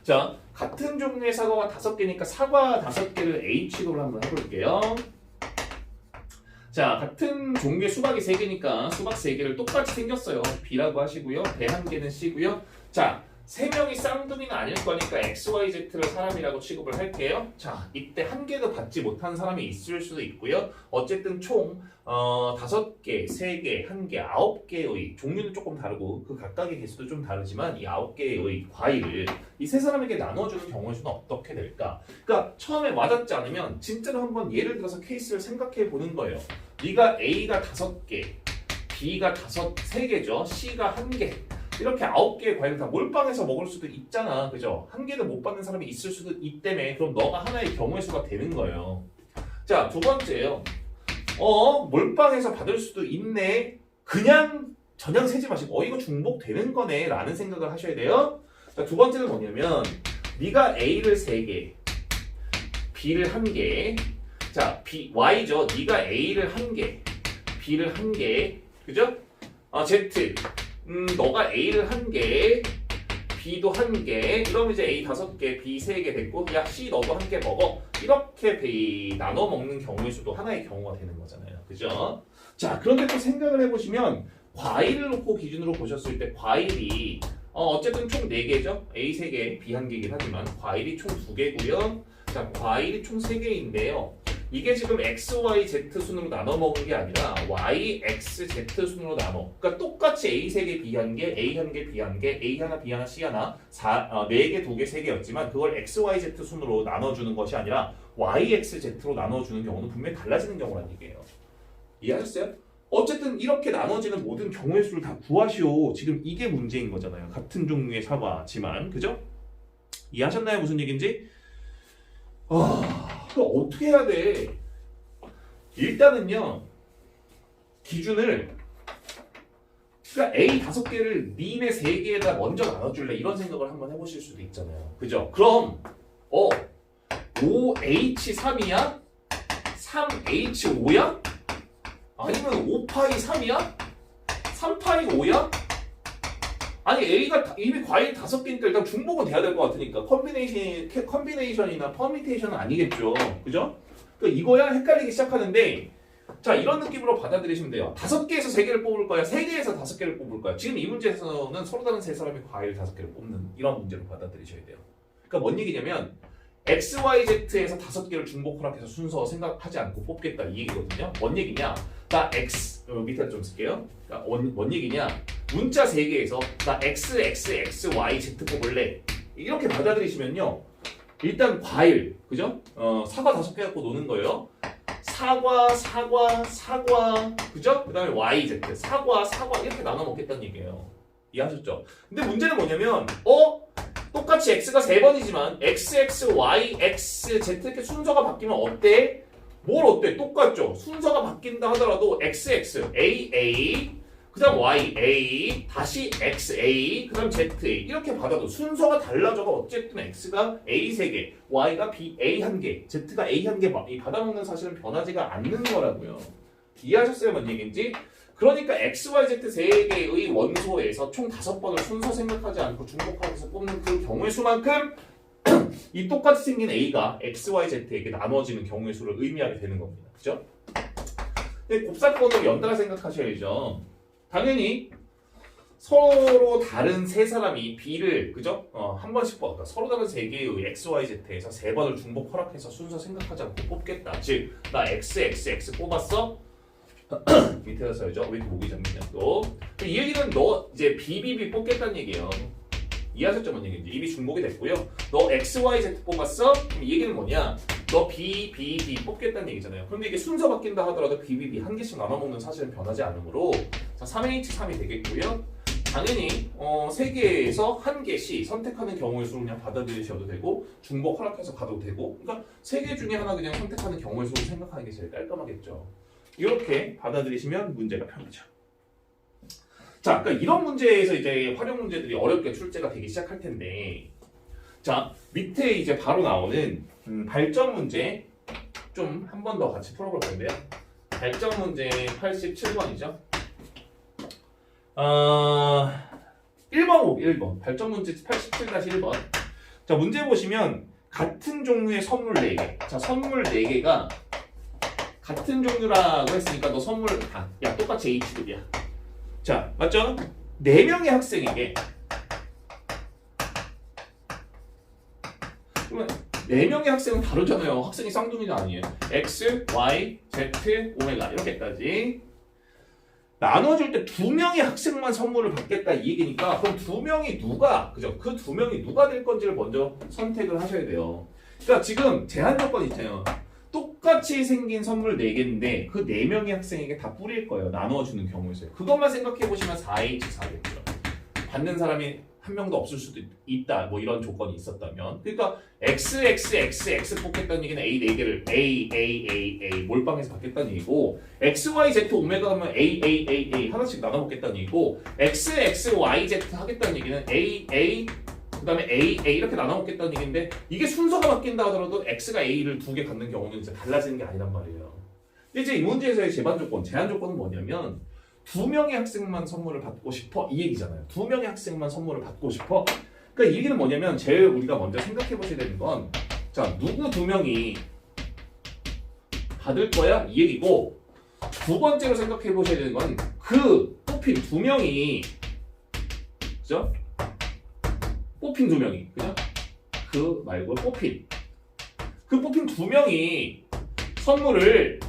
자, 같은 종류의 사과가 5개니까 사과 5개를 H로를 한번 해볼게요. 자, 같은 종류의 수박이 3개니까 수박 3개를 똑같이 생겼어요. B라고 하시고요. 배 1개는 C고요. 자, 3명이 쌍둥이는 아닐 거니까 XYZ를 사람이라고 취급을 할게요. 자, 이때 1개도 받지 못한 사람이 있을 수도 있고요. 어쨌든 총 5개, 3개, 1개, 9개의 종류는 조금 다르고 그 각각의 개수도 좀 다르지만 이 9개의 과일을 이 세 사람에게 나눠주는 경우의 수는 어떻게 될까? 그러니까 처음에 와닿지 않으면 진짜로 한번 예를 들어서 케이스를 생각해 보는 거예요. 네가 A가 5개, B가 3개죠. C가 1개. 이렇게 9개의 과일을 다 몰빵해서 먹을 수도 있잖아. 그죠? 1개도 못 받는 사람이 있을 수도 있다며. 그럼 너가 하나의 경우의 수가 되는 거예요. 자, 두 번째예요. 몰빵해서 받을 수도 있네. 그냥 전향 세지 마시고 이거 중복되는 거네 라는 생각을 하셔야 돼요. 자, 두 번째는 뭐냐면 네가 A를 3개, B를 1개. 자, Y죠. 네가 A를 1개, B를 1개. 그죠? Z. 너가 A를 1개, B도 1개, 이러면 이제 A 5개, B 3개 됐고, 야, C 너도 1개 먹어. 이렇게 나눠 먹는 경우의 수도 하나의 경우가 되는 거잖아요. 그죠? 자, 그런데 또 생각을 해보시면, 과일을 놓고 기준으로 보셨을 때, 과일이, 어쨌든 총 4개죠? A 3개, B 1개이긴 하지만, 과일이 총 2개고요. 자, 과일이 총 3개인데요. 이게 지금 X, Y, Z 순으로 나눠 먹은 게 아니라 Y, X, Z 순으로 나눠. 그러니까 똑같이 A 3개, B 1개, A 1개, B 1개, A 하나, B 하나, C 하나, 4개, 2개, 3개였지만 그걸 X, Y, Z 순으로 나눠주는 것이 아니라 Y, X, Z로 나눠주는 경우는 분명히 달라지는 경우라는 얘기예요. 이해하셨어요? 어쨌든 이렇게 나눠지는 모든 경우의 수를 다 구하시오. 지금 이게 문제인 거잖아요. 같은 종류의 사과지만. 그죠? 이해하셨나요? 무슨 얘기인지? 그럼 어떻게 해야 돼? 일단은요, 기준을, 그러니까 A 5개를 니네 3개에다 먼저 나눠줄래? 이런 생각을 한번 해보실 수도 있잖아요. 그죠? 그럼, 5H3이야? 3H5야? 아니면 5파이 3이야? 3파이 5야? 아니 A가 이미 과일 5개니까 일단 중복은 돼야 될 것 같으니까 컨비네이션이나 퍼미테이션은 아니겠죠. 그죠? 그러니까 이거야 헷갈리기 시작하는데 자 이런 느낌으로 받아들이시면 돼요. 5개에서 3개를 뽑을 거야? 3개에서 5개를 뽑을 거야? 지금 이 문제에서는 서로 다른 세 사람이 과일 5개를 뽑는 이런 문제로 받아들이셔야 돼요. 그러니까 뭔 얘기냐면 X, Y, Z에서 5개를 중복 혼합해서 순서 생각하지 않고 뽑겠다 이 얘기거든요. 뭔 얘기냐? 나 X 밑에 좀 쓸게요. 그러니까 뭔 얘기냐? 문자 3개에서 나 X, X, X, Y, Z 뽑을래. 이렇게 받아들이시면요. 일단 과일, 그죠? 사과 5개 갖고 노는 거예요. 사과, 그죠? 그 다음에 Y, Z, 사과 이렇게 나눠 먹겠다는 얘기예요. 이해하셨죠? 근데 문제는 뭐냐면 똑같이 X가 3번이지만 X, X, Y, X, Z 이렇게 순서가 바뀌면 어때? 뭘 어때? 똑같죠? 순서가 바뀐다 하더라도 X, X, A, A, 그 다음 Y, A, 다시 X, A, 그 다음 Z, A 이렇게 받아도 순서가 달라져도 어쨌든 X가 A 3개, Y가 B, A 1개, Z가 A 1개 이 받아먹는 사실은 변하지가 않는 거라고요. 이해하셨어요? 뭔 얘기인지? 그러니까 XYZ 세 개의 원소에서 총 5번을 순서 생각하지 않고 중복하면서 뽑는 그 경우의 수만큼 이 똑같이 생긴 A가 XYZ에게 나눠지는 경우의 수를 의미하게 되는 겁니다. 그죠? 근데 곱사건을 연달아 생각하셔야죠. 당연히 서로 다른 세 사람이 B를 그죠? 한 번씩 뽑았다. 서로 다른 세 개의 XYZ에서 3번을 중복 허락해서 순서 생각하지 않고 뽑겠다. 즉, 나 XXX 뽑았어? 밑에다 써야죠. 왜 이렇게 목이 잡느냐 또. 이 얘기는 너 이제 BBB 뽑겠다는 얘기예요. 이해하셨죠? 뭔 얘기인지. 입이 중복이 됐고요. 너 XYZ 뽑았어? 그럼 이 얘기는 뭐냐? 너 BBB 뽑겠다는 얘기잖아요. 그런데 이게 순서 바뀐다 하더라도 BBB 한 개씩 나눠 먹는 사실은 변하지 않으므로 자, 3H3이 되겠고요. 당연히 3개에서 한 개씩 선택하는 경우의 수를 그냥 받아들이셔도 되고 중복 허락해서 가도 되고 그러니까 3개 중에 하나 그냥 선택하는 경우의 수를 생각하는 게 제일 깔끔하겠죠. 이렇게 받아들이시면 문제가 편하죠. 자, 그러니까 이런 문제에서 이제 활용 문제들이 어렵게 출제가 되기 시작할 텐데, 자 밑에 이제 바로 나오는 발전 문제 좀 한 번 더 같이 풀어볼 건데요. 발전 문제 87번이죠. 1번 오 1번 발전 문제 87-1번. 자 문제 보시면 같은 종류의 선물 4개. 자 선물 4개가 같은 종류라고 했으니까 너 선물 야 똑같이 H급이야. 자 맞죠? 4명의 학생에게 그러면 4명의 학생은 다르잖아요. 학생이 쌍둥이는 아니에요. X, Y, Z, 오메가 이렇게까지 나눠줄 때 2명의 학생만 선물을 받겠다 이 얘기니까 그럼 2명이 누가 그죠? 그 2명이 누가 될 건지를 먼저 선택을 하셔야 돼요. 그러니까 지금 제한 조건이 있잖아요. 똑같이 생긴 선물 4개인데 그 4명의 학생에게 다 뿌릴 거예요. 나눠주는 경우에서요. 그것만 생각해 보시면 4H4겠죠. 받는 사람이 한 명도 없을 수도 있다. 뭐 이런 조건이 있었다면. 그러니까 XXXX 뽑겠다는 얘기는 A 4개를 A 몰빵해서 받겠다는 얘기고 XYZ 오메가 하면 A 하나씩 나눠 먹겠다는 얘기고 XXYZ 하겠다는 얘기는 A 그 다음에 A 이렇게 나눠 먹겠다는 얘기인데 이게 순서가 바뀐다 하더라도 X가 A를 2개 갖는 경우는 이제 달라지는 게 아니란 말이에요. 근데 이제 이 문제에서의 제한 조건은 뭐냐면 2명의 학생만 선물을 받고 싶어 이 얘기잖아요. 2명의 학생만 선물을 받고 싶어. 그러니까 이 얘기는 뭐냐면 제일 우리가 먼저 생각해 보셔야 되는 건 자 누구 2명이 받을 거야 이 얘기고 두 번째로 생각해 보셔야 되는 건 그 뽑힌 2명이 그죠? 뽑힌 2명이 그죠? 그 말고 뽑힌 2명이 선물을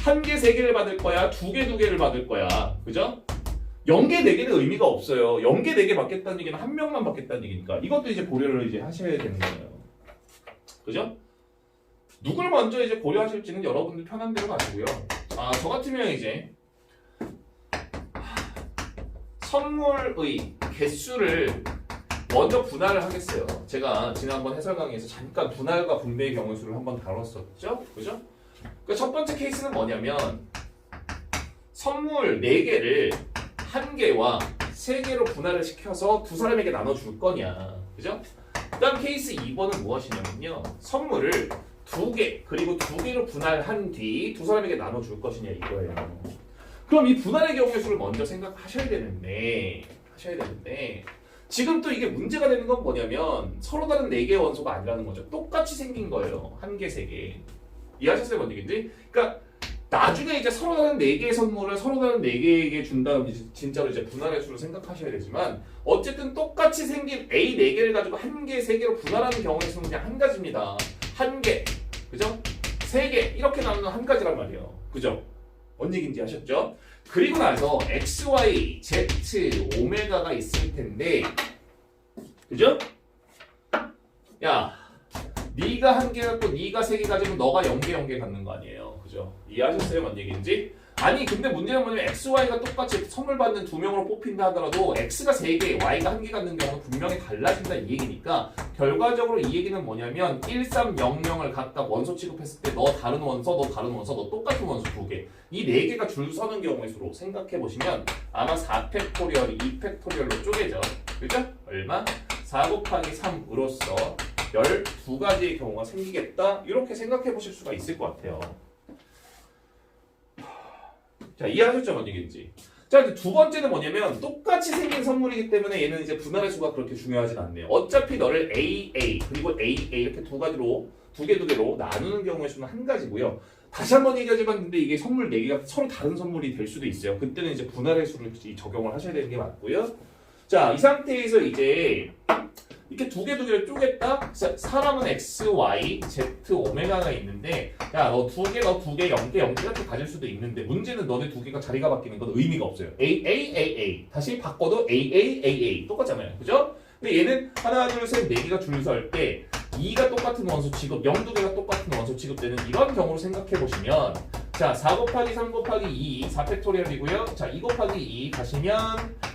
1개, 3개를 받을 거야? 2개, 2개를 받을 거야? 그죠? 0개, 4개는 의미가 없어요. 0개, 4개 받겠다는 얘기는 한 명만 받겠다는 얘기니까 이것도 이제 고려를 이제 하셔야 되는 거예요. 그죠? 누굴 먼저 이제 고려하실지는 여러분들 편한 대로 가시고요. 저 같으면 이제 선물의 개수를 먼저 분할을 하겠어요. 제가 지난번 해설 강의에서 잠깐 분할과 분배의 경우의 수를 한번 다뤘었죠? 그죠? 그러니까 첫 번째 케이스는 뭐냐면 선물 4개를 1개와 3개로 분할을 시켜서 두 사람에게 나눠줄 거냐 그죠? 그 다음 케이스 2번은 무엇이냐면요 선물을 2개 그리고 2개로 분할한 뒤 두 사람에게 나눠줄 것이냐 이거예요. 그럼 이 분할의 경우의 수를 먼저 생각하셔야 되는데 지금 또 이게 문제가 되는 건 뭐냐면 서로 다른 4개의 원소가 아니라는 거죠. 똑같이 생긴 거예요. 1개, 3개. 이해하셨어요? 뭔 얘기인지? 그러니까 나중에 이제 서로 다른 4개의 선물을 서로 다른 4개에게 준다면 진짜로 이제 분할의 수를 생각하셔야 되지만 어쨌든 똑같이 생긴 A 4개를 가지고 1개, 3개로 분할하는 경우의 수는 그냥 한 가지입니다. 1개, 그죠? 3개 이렇게 나누는 한 가지란 말이에요. 그죠? 뭔 얘기인지 아셨죠? 그리고 나서 X, Y, Z, 오메가가 있을 텐데 그죠? 야 네가 1개 갖고 네가 3개 가지고 너가 0개 갖는 거 아니에요. 그죠? 이해하셨어요? 뭔 얘기인지? 아니 근데 문제는 뭐냐면 X, Y가 똑같이 선물 받는 2명으로 뽑힌다 하더라도 X가 3개, Y가 1개 갖는 경우는 분명히 달라진다 이 얘기니까 결과적으로 이 얘기는 뭐냐면 1300을 각각 원소 취급했을 때 너 다른 원소, 너 다른 원소, 너 똑같은 원소 2개 이 4개가 줄 서는 경우의 수로 생각해 보시면 아마 4팩토리얼이 2팩토리얼로 쪼개져. 그죠? 얼마? 4 곱하기 3으로써 12가지의 경우가 생기겠다 이렇게 생각해 보실 수가 있을 것 같아요. 자, 이해하셨죠? 뭔 얘기인지. 자, 이제 두 번째는 뭐냐면 똑같이 생긴 선물이기 때문에 얘는 이제 분할의 수가 그렇게 중요하진 않네요. 어차피 너를 AA 그리고 AA 이렇게 두 개로 나누는 경우의 수는 한 가지고요. 다시 한번 얘기하지만 근데 이게 선물 4개가 서로 다른 선물이 될 수도 있어요. 그때는 이제 분할의 수를 적용을 하셔야 되는 게 맞고요. 자, 이 상태에서 이제 이렇게 두 개를 쪼갰다? 사람은 X, Y, Z, 오메가가 있는데 야, 너 두 개, 0개 이렇게 가질 수도 있는데 문제는 너네 두 개가 자리가 바뀌는 건 의미가 없어요. A. 다시 바꿔도 A. 똑같잖아요. 그죠? 근데 얘는 하나, 둘, 셋, 4개가 줄 설 때 2가 똑같은 원소 취급, 0두 개가 똑같은 원소 취급되는 이런 경우를 생각해 보시면 자, 4 곱하기 3 곱하기 2, 4팩토리얼이고요. 자, 2 곱하기 2 가시면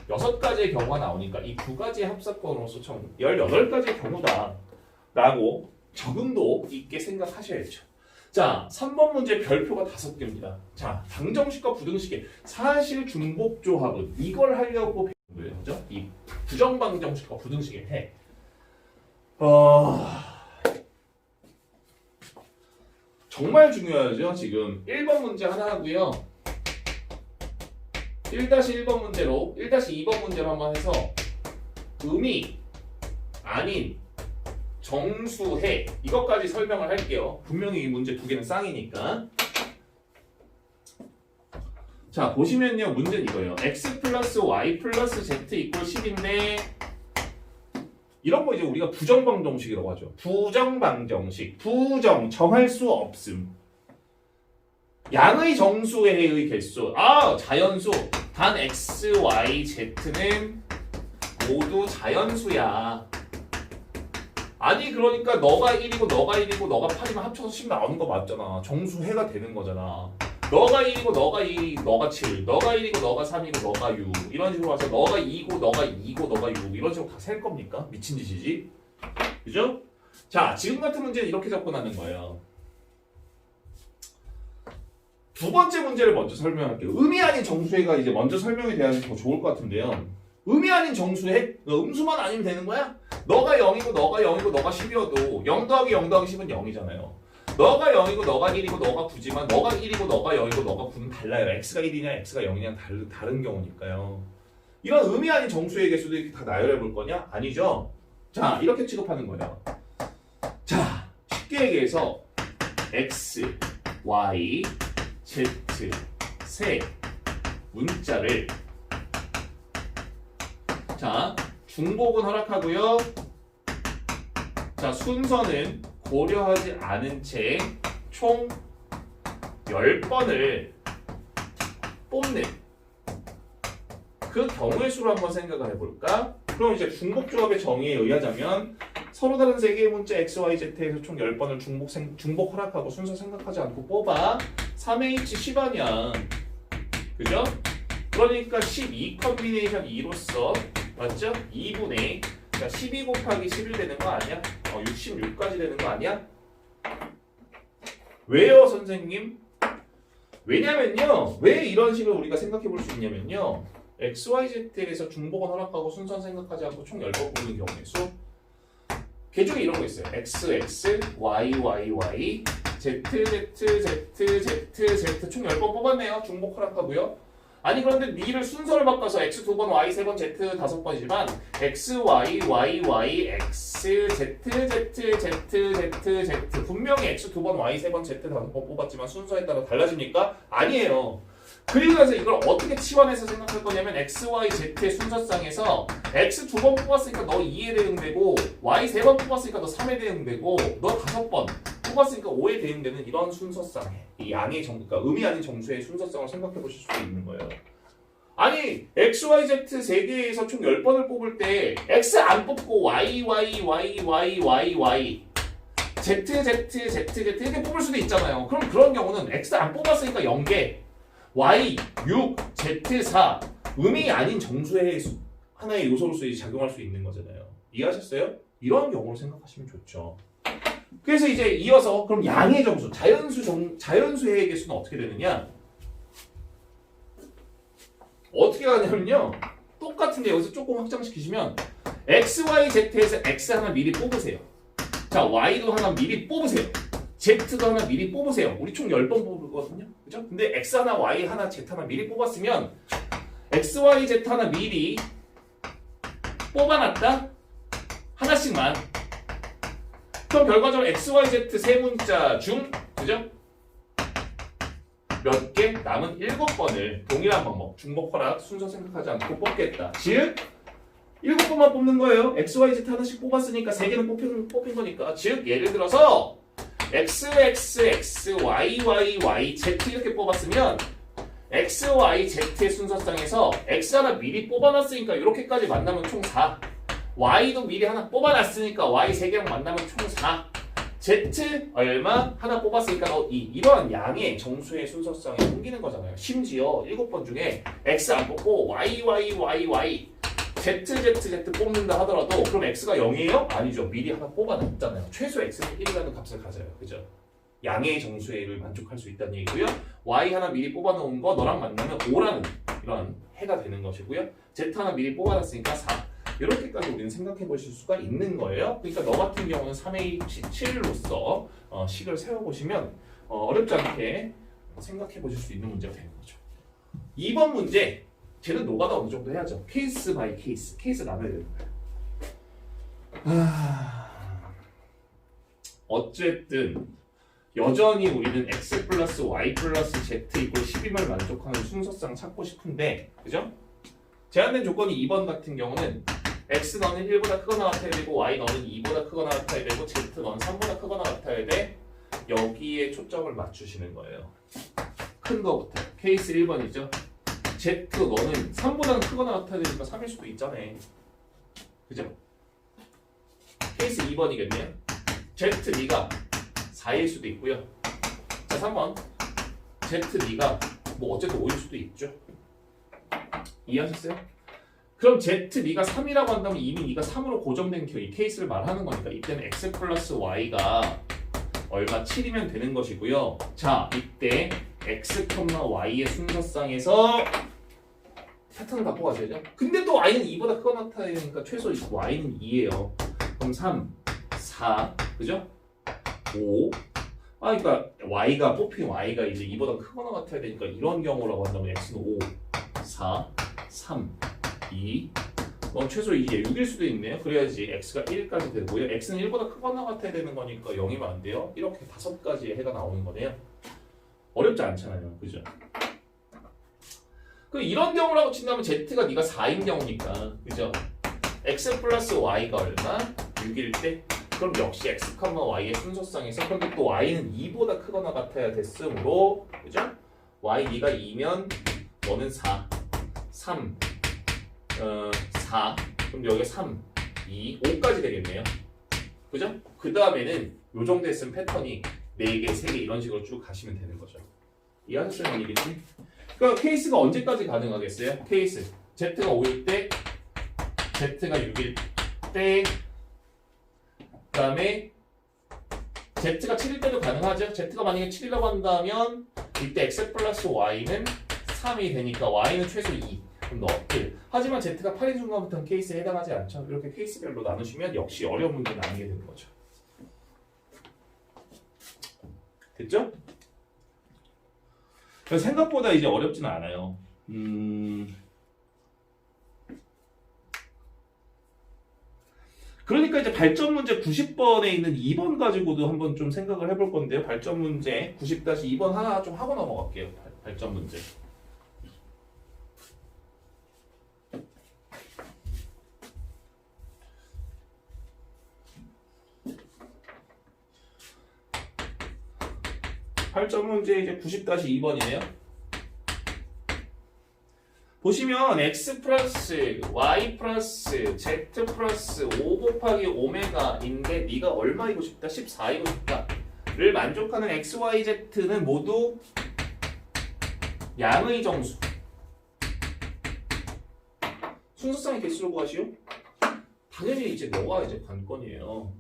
6가지의 경우가 나오니까 이 두 가지의 합사건으로서 총 18가지의 경우다 라고 적응도 있게 생각하셔야죠. 자, 3번 문제 별표가 5개입니다. 자, 방정식과 부등식의 사실 중복 조합은 이걸 하려고 배운 거예요. 그죠? 이 부정방정식과 부등식의 해. 정말 중요하죠. 지금 1번 문제 하나 하고요. 1-1번 문제로 1-2번 문제로 한번 해서 음이 아닌 정수해 이것까지 설명을 할게요. 분명히 이 문제 두 개는 쌍이니까. 자, 보시면요. 문제는 이거예요. x 플러스 y 플러스 z 이퀄 10인데 이런 거 이제 우리가 부정방정식이라고 하죠. 부정방정식. 정할 수 없음. 양의 정수의 개수. 자연수. 단 x, y, z는 모두 자연수야. 아니 그러니까 너가 1이고 너가 1이고 너가 8이면 합쳐서 10 나오는 거 맞잖아. 정수해가 되는 거잖아. 너가 1이고 너가 2, 너가 7, 너가 1이고 너가 3이고 너가 6 이런 식으로 와서 너가 2고 너가 2고 너가 6 이런 식으로 다 셀 겁니까? 미친 짓이지? 그죠? 자, 지금 같은 문제는 이렇게 접근하는 거예요. 두 번째 문제를 먼저 설명할게요. 음이 아닌 정수해가 이제 먼저 설명이 돼야지 더 좋을 것 같은데요. 음이 아닌 정수해? 음수만 아니면 되는 거야? 너가 0이고 너가 0이고 너가 10이어도 0 더하기 0 더하기 10은 0이잖아요. 너가 0이고 너가 1이고 너가 9지만 너가 1이고 너가 0이고 너가 9는 달라요. x가 1이냐 x가 0이냐 다른 경우니까요. 이런 의미 아닌 정수의 개수도 이렇게 다 나열해 볼 거냐? 아니죠. 자, 이렇게 취급하는 거예요. 자, 쉽게 얘기해서 x, y, z 세 문자를 자, 중복은 허락하고요. 자, 순서는 고려하지 않은 채 총 10번을 뽑는 그 경우의 수로 한번 생각을 해볼까? 그럼 이제 중복조합의 정의에 의하자면 서로 다른 3개의 문자 x, y, z에서 총 10번을 중복 허락하고 순서 생각하지 않고 뽑아 3h 10아냐 그죠? 그러니까 12 컨비네이션 2로서 맞죠? 2분의 자, 12 곱하기 11 되는 거 아니야? 66까지 되는 거 아니야? 왜요, 선생님? 왜냐면요. 왜 이런 식으로 우리가 생각해 볼 수 있냐면요. x, y, z에서 중복은 허락하고 순서는 생각하지 않고 총 10번 보는 경우의 수. 개중에 이런 거 있어요. x, x, y, y, y, z, z, z, z, z 총 10번 뽑았네요. 중복 허락하고요. 아니 그런데 니를 순서를 바꿔서 x 2번, y 3번, z 5번이지만 x, y, y, y, x, z, z, z, z, z 분명히 x 2번, y 3번, z 5번 뽑았지만 순서에 따라 달라집니까? 아니에요. 그리고 나서 이걸 어떻게 치환해서 생각할 거냐면 x, y, z의 순서상에서 x 2번 뽑았으니까 너 2에 대응되고 y 3번 뽑았으니까 너 3에 대응되고 너 5번 뽑았으니까 5에 대응되는 이런 순서상에 이 양의 그러니까 의미 아닌 정수의 순서상을 생각해 보실 수도 있는 거예요. 아니 x, y, z 3개에서 총 10번을 뽑을 때 x 안 뽑고 y, y, y, y, y, y z, z, z, z 이렇게 뽑을 수도 있잖아요. 그럼 그런 경우는 x 안 뽑았으니까 0개 y, 6, z, 4 의미 아닌 정수의 하나의 요소로서 작용할 수 있는 거잖아요. 이해하셨어요? 이런 경우로 생각하시면 좋죠. 그래서 이제 이어서 그럼 양의 정수, 자연수의 개수는 어떻게 되느냐? 어떻게 가냐면요. 똑같은데 여기서 조금 확장시키시면 x, y, z에서 x 하나 미리 뽑으세요. 자, y도 하나 미리 뽑으세요. Z도 하나 미리 뽑으세요. 우리 총 10번 뽑거든요. 그죠? 근데 X 하나, Y 하나, Z 하나 미리 뽑았으면 X, Y, Z 하나 미리 뽑아놨다? 하나씩만. 그럼 결과적으로 X, Y, Z 세 문자 중, 그죠? 몇 개? 남은 7번을 동일한 방법, 중복 허락, 순서 생각하지 않고 뽑겠다. 즉, 7번만 뽑는 거예요. X, Y, Z 하나씩 뽑았으니까 3개는 뽑힌 거니까. 즉, 예를 들어서 X, X, X, Y, Y, Y, Z 이렇게 뽑았으면 X, Y, Z의 순서상에서 X 하나 미리 뽑아놨으니까 이렇게까지 만나면 총 4. Y도 미리 하나 뽑아놨으니까 Y 3개랑 만나면 총 4. Z 얼마? 하나 뽑았으니까 2. 이러한 양의 정수의 순서상에 생기는 거잖아요. 심지어 7번 중에 X 안 뽑고 Y, Y, Y, Y, Z, Z, Z 뽑는다 하더라도 그럼 X가 0이에요? 아니죠. 미리 하나 뽑아놨잖아요. 최소 X는 1이라는 값을 가져요. 그죠? 양의 정수를 만족할 수 있다는 얘기고요. Y 하나 미리 뽑아놓은 거 너랑 만나면 5라는 이런 해가 되는 것이고요. Z 하나 미리 뽑아놨으니까 4. 이렇게까지 우리는 생각해 보실 수가 있는 거예요. 그러니까 너 같은 경우는 3A 7로서 식을 세워보시면 어렵지 않게 생각해 보실 수 있는 문제가 되는 거죠. 2번 문제, 쟤는 노가다 어느 정도 해야죠. 케이스 바이 케이스, 케이스 나눠야 되는 거예요. 어쨌든 여전히 우리는 X 플러스 Y 플러스 Z 이꼴 12만 만족하는 순서상 찾고 싶은데, 그죠? 제한된 조건이 2번 같은 경우는 X 너는 1보다 크거나 같아야 되고 Y 너는 2보다 크거나 같아야 되고 Z 너는 3보다 크거나 같아야 돼. 여기에 초점을 맞추시는 거예요. 큰 거부터. 케이스 1번이죠. Z 너는 3보다는 크거나 같아야 되니까 3일 수도 있잖아. 그죠? 케이스 2번이겠네요. Z 네가 4일 수도 있고요. 자, 3번. Z 네가 뭐 어쨌든 5일 수도 있죠. 이해하셨어요? 그럼 Z 네가 3이라고 한다면 이미 네가 3으로 고정된 이 케이스를 말하는 거니까 이때는 X 플러스 Y가 얼마 7이면 되는 것이고요. 자, 이때 X, Y의 순서상에서 패턴을 바꿔가셔야죠. 근데 또 Y는 2보다 크거나 같아야 되니까 최소 Y는 2예요. 그럼 3, 4, 그죠? 5. 그러니까 Y가 뽑힌 Y가 이제 2보다 크거나 같아야 되니까 이런 경우라고 한다면 X는 5, 4, 3, 2. 최소 이게 6일 수도 있네요. 그래야지 X가 1까지 되고요. X는 1보다 크거나 같아야 되는 거니까 0이면 안 돼요. 이렇게 5가지의 해가 나오는 거네요. 어렵지 않잖아요. 그죠? 이런 경우라고 친다면 Z가 네가 4인 경우니까, 그죠? X 플러스 Y가 얼마? 6일 때? 그럼 역시 X, Y의 순서상에서 그런데 또 Y는 2보다 크거나 같아야 됐으므로, 그죠? Y 네가 2면 너는 4, 3, 4, 그럼 여기가 3, 2, 5까지 되겠네요. 그죠? 그 다음에는 요 정도 했으면 패턴이 4개, 3개 이런 식으로 쭉 가시면 되는 거죠. 이해하셨어요? 얘기지? 그러니까 케이스가 언제까지 가능하겠어요? 케이스 Z가 5일 때, Z가 6일 때, 그 다음에 Z가 7일 때도 가능하죠? Z가 만약에 7이라고 한다면 이때 X 플러스 Y는 3이 되니까 Y는 최소 2. 그럼 너 1. 하지만 Z가 8인 순간부터는 케이스에 해당하지 않죠? 이렇게 케이스별로 나누시면 역시 어려운 문제는 아니게 되는 거죠. 됐죠? 생각보다 이제 어렵지는 않아요. 그러니까 이제 발전 문제 90번에 있는 2번 가지고도 한번 좀 생각을 해볼 건데요. 발전 문제 90-2번 하나 좀 하고 넘어갈게요. 발전 문제. 발전 문제 이제 90-2번이네요. 보시면 x 플러스 y 플러스 z 플러스 5 곱하기 오메가인데 네가 얼마이고 싶다? 14이고 싶다를 만족하는 x, y, z는 모두 양의 정수. 순서상의 개수로 구하시오. 당연히 이제 너가 이제 관건이에요.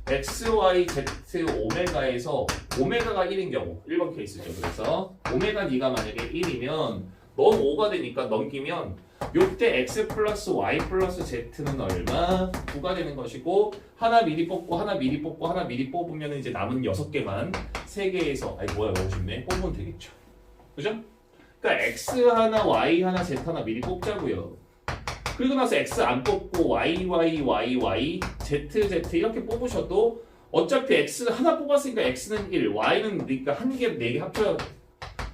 x, y, z, 오메가에서 오메가가 1인 경우 1번 케이스죠. 그래서 오메가 네가 만약에 1이면 넌 5가 되니까 넘기면 요때 x 플러스 y 플러스 z는 얼마? 9가 되는 것이고 하나 미리 뽑고 하나 미리 뽑고 하나 미리 뽑으면 이제 남은 6개만 3개에서 아이 뭐야 너무 쉽네 뽑으면 되겠죠. 그죠? 그러니까 x 하나 y 하나 z 하나 미리 뽑자고요. 그리고 나서 x 안 뽑고 y z 이렇게 뽑으셔도 어차피 x 하나 뽑았으니까 x는 1, y는 그러니까 1개, 4개 합쳐야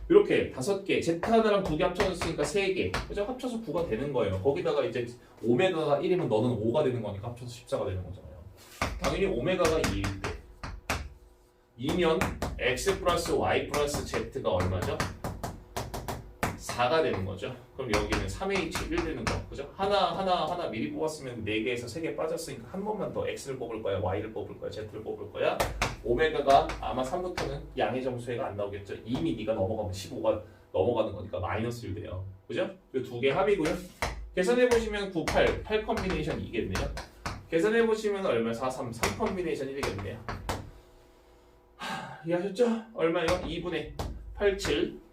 이렇게 5개, z 하나랑 2개 합쳐졌으니까 3개. 그죠? 합쳐서 9가 되는 거예요. 거기다가 이제 오메가가 1이면 너는 5가 되는 거니까 합쳐서 14가 되는 거잖아요. 당연히 오메가가 2일 때 2면 x 플러스 y 플러스 z가 얼마죠? 4가 되는 거죠. 그럼 여기는 3H1 되는 거. 그죠? 하나 미리 뽑았으면 4개에서 3개 빠졌으니까 한 번만 더 X를 뽑을 거야, Y를 뽑을 거야, Z를 뽑을 거야. 오메가가 아마 3부터는 양의 정수회가 안 나오겠죠. 이미 네가 넘어가면 15가 넘어가는 거니까 마이너스 1 돼요. 그죠? 그 두 개 합이고요. 계산해 보시면 9, 8 컨비네이션 2겠네요. 계산해 보시면 얼마? 4, 3 컨비네이션 1이겠네요. 이해하셨죠? 얼마예요? 2분의 8, 7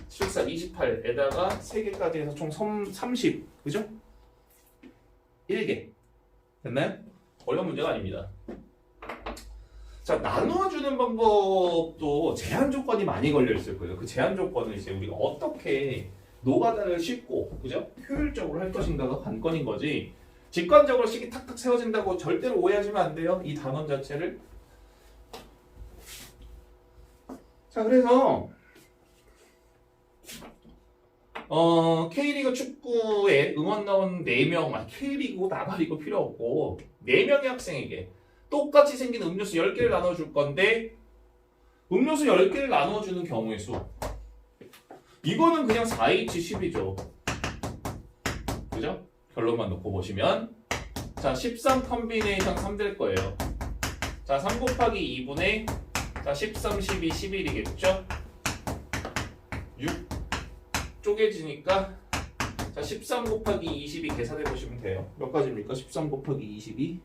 14, 28에다가 3개까지 해서 총 30 그죠? 1개 됐나요? 어려운 문제가 아닙니다. 자, 나누어주는 방법도 제한 조건이 많이 걸려 있을 거예요. 그 제한 조건을 이제 우리가 어떻게 노가다를 쉽고 그죠? 효율적으로 할 것인가가 관건인 거지. 직관적으로 식이 탁탁 세워진다고 절대로 오해하시면 안 돼요. 이 단원 자체를. 자, 그래서 K리그 축구에 응원 나온 4명, K리그 나발이고 필요 없고 4명의 학생에게 똑같이 생긴 음료수 10개를 나눠줄 건데 음료수 10개를 나눠주는 경우의 수 이거는 그냥 4H10이죠. 그죠? 결론만 놓고 보시면 자, 13 컨비네이션 3 될 거예요. 자, 3 곱하기 2분의 자, 13, 12, 11이겠죠? 6 쪼개지니까 자 13 곱하기 20이 계산해 보시면 돼요. 몇 가지입니까? 13 곱하기 20이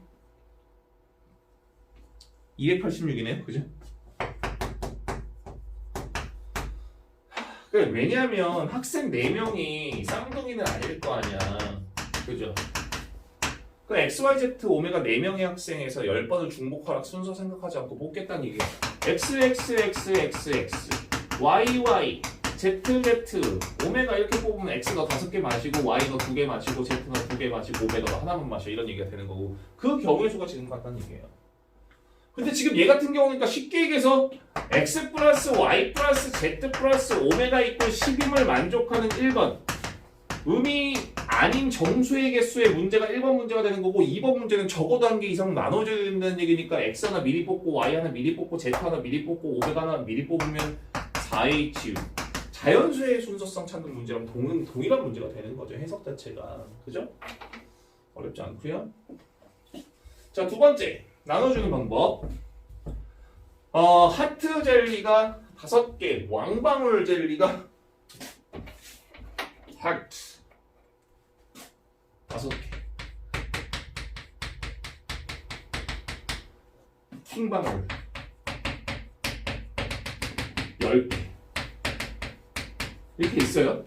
286이네요. 그죠? 왜냐하면 학생 4명이 쌍둥이는 아닐 거 아니야. 그죠? 그 XYZ 오메가 4명의 학생에서 10번을 중복하락 순서 생각하지 않고 뽑겠다는 얘기야. XXXXX YY ZZ 오메가 이렇게 뽑으면 X 너 5개 마시고 Y 너 2개 마시고 Z 너 2개 마시고 오메가 너 하나만 마셔 이런 얘기가 되는 거고 그 경우의 수가 지금 같다는 얘기예요. 근데 지금 얘 같은 경우니까 쉽게 얘기해서 X 플러스 Y 플러스 Z 플러스 오메가 이퀄 10임을 만족하는 1번 음이 아닌 정수의 개수의 문제가 1번 문제가 되는 거고 2번 문제는 적어도 한 개 이상 나눠줘야 된다는 얘기니까 X 하나 미리 뽑고 Y 하나 미리 뽑고 Z 하나 미리 뽑고 오메가 하나 미리 뽑으면 4H 자연수의 순서성 찾는 문제랑 동일한 문제가 되는 거죠. 해석 자체가. 그죠? 어렵지 않고요. 자, 두 번째 나눠주는 방법. 하트 젤리가 5개, 왕방울 젤리가 하트 5개, 킹방울 10개 이렇게 있어요.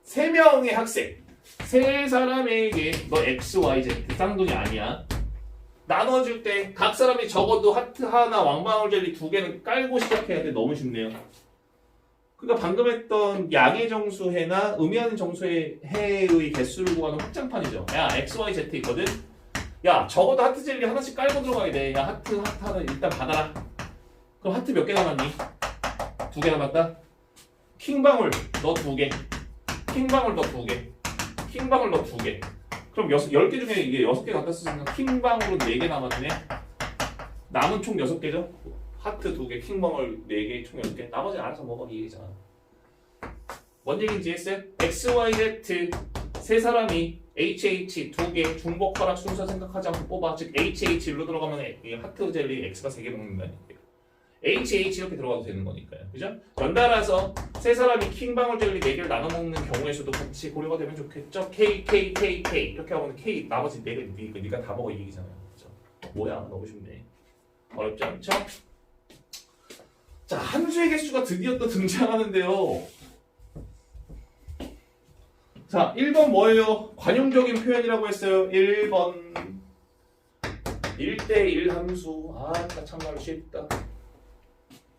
3명의 학생 3사람에게 너 X, Y, Z 쌍둥이 아니야. 나눠줄 때 각 사람이 적어도 하트 하나, 왕방울 젤리 2개는 깔고 시작해야 돼. 너무 쉽네요. 그러니까 방금 했던 양의 정수해나 의미하는 정수해의 개수를 구하는 확장판이죠. 야, X, Y, Z 있거든? 야, 적어도 하트 젤리 하나씩 깔고 들어가야 돼. 야, 하트 하나 일단 받아라. 그럼 하트 몇 개 남았니? 2개 남았다? 킹방울 너 2개, 킹방울 너 2개, 킹방울 너 2개. 그럼 10개 중에 이게 6개 갖다 쓰면 킹방울은 4개 남았네. 남은 총 6개죠? 하트 2개, 킹방울 4개, 총 10개. 나머지는 알아서 먹어 이 얘기잖아. 뭔 얘기인지 했어요? X, Y, Z 세 사람이 HH 2개 중복 허락 순서 생각하지 않고 뽑아. 즉 HH로 들어가면 하트 젤리 X가 3개 먹는다는 얘기예요. HH 이렇게 들어가도 되는 거니까요. 그죠? 연달아서 세 사람이 킹방울 젤리 4개를 나눠 먹는 경우의 수도 같이 고려가 되면 좋겠죠? K, K, K, K 이렇게 하면 K 나머지 4개 네가 다 먹어 이 얘기잖아요. 그죠? 뭐야 너무 쉽네. 어렵지 않죠? 자, 함수의 개수가 드디어 또 등장하는데요. 자, 1번 뭐예요? 관용적인 표현이라고 했어요. 1번 1대1 함수. 참말로 쉽다.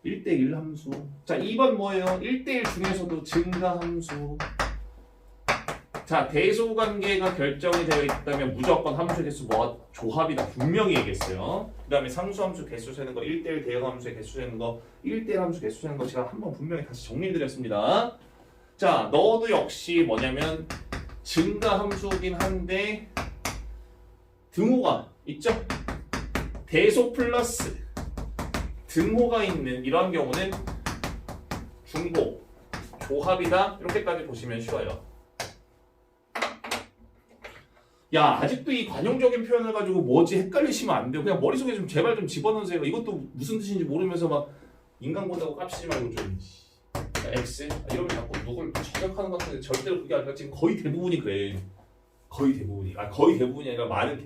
1대1 함수. 자, 2번 뭐예요? 1대1 중에서도 증가 함수. 자, 대소관계가 결정이 되어 있다면 무조건 함수의 개수 뭐가 조합이다. 분명히 얘기했어요. 그 다음에 상수함수 개수 세는 거, 1대1 대응 함수의 개수 세는 거, 1대1 함수 개수 세는 거 제가 한번 분명히 다시 정리해드렸습니다. 자, 너도 역시 뭐냐면 증가 함수긴 한데 등호가 있죠? 대소 플러스 등호가 있는 이러한 경우는 중보, 조합이다. 이렇게까지 보시면 쉬워요. 야, 아직도 이 관용적인 표현을 가지고 뭐지 헷갈리시면 안 돼요. 그냥 머릿속에 좀 제발 좀 집어넣으세요. 이것도 무슨 뜻인지 모르면서 막 인간 본다고 깝치지 말고 좀 X 이러면 자꾸 누굴 저격하는 것 같은데 절대로 그게 아니라 지금 거의 대부분이 그래. 거의 대부분이. 거의 대부분이 아니라 많은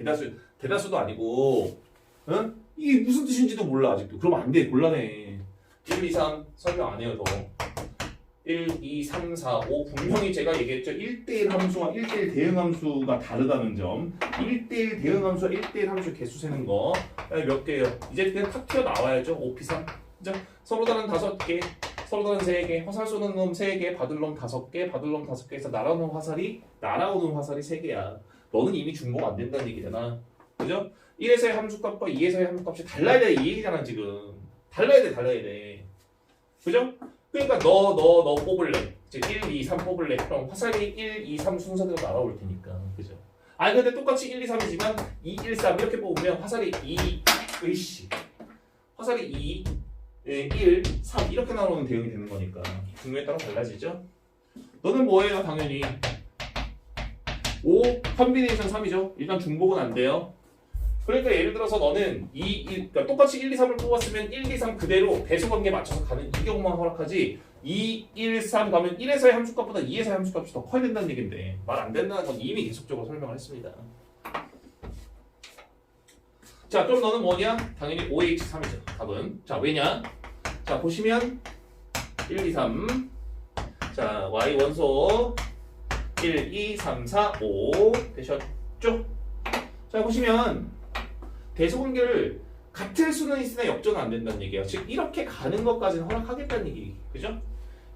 대다수도 아니고 응? 이게 무슨 뜻인지도 몰라 아직도. 그러면 안 돼. 곤란해. 1, 2, 3 설명 안 해요 더. 1, 2, 3, 4, 5 분명히 제가 얘기했죠. 1대1 함수와 1대1 대응 함수가 다르다는 점. 1대1 대응 함수와 1대1 함수 개수 세는 거 몇 개예요? 이제 그냥 탁 튀어나와야죠. 5, P, 3 그죠? 서로 다른 5개 서로 다른 3개 화살 쏘는 놈 3개 받을 놈 5개 받을 놈 5개에서 날아오는 화살이 3개야. 너는 이미 중복 안 된다는 얘기잖아. 그죠? 1에서의 함수값과 2에서의 함수값이 달라야 돼. 이 얘기잖아 지금. 달라야 돼. 그죠? 그러니까 너 뽑을래. 즉 1, 2, 3 뽑을래. 그럼 화살이 1, 2, 3 순서대로 날아올 테니까. 그죠? 근데 똑같이 1, 2, 3이지만 2, 1, 3 이렇게 뽑으면 화살이 2, 화살이 2, 1, 3 이렇게 나오는 대응이 되는 거니까 중요에 따라 달라지죠? 너는 뭐예요? 당연히 5 컨비네이션 3이죠? 일단 중복은 안 돼요. 그러니까 예를 들어서 너는 그러니까 똑같이 1, 2, 3을 뽑았으면 1, 2, 3 그대로 배수관계에 맞춰서 가는 이 경우만 허락하지 2, 1, 3 가면 1에서의 함수값보다 2에서의 함수값이 더 커야 된다는 얘긴데 말 안 된다는 건 이미 계속적으로 설명을 했습니다. 자, 그럼 너는 뭐냐? 당연히 OH3이죠. 답은. 자, 왜냐? 자, 보시면 1, 2, 3 자, Y 원소 1, 2, 3, 4, 5 되셨죠? 자, 보시면 대소관계를 같을 수는 있으나 역전은 안 된다는 얘기예요. 즉 이렇게 가는 것까지는 허락하겠다는 얘기. 그죠?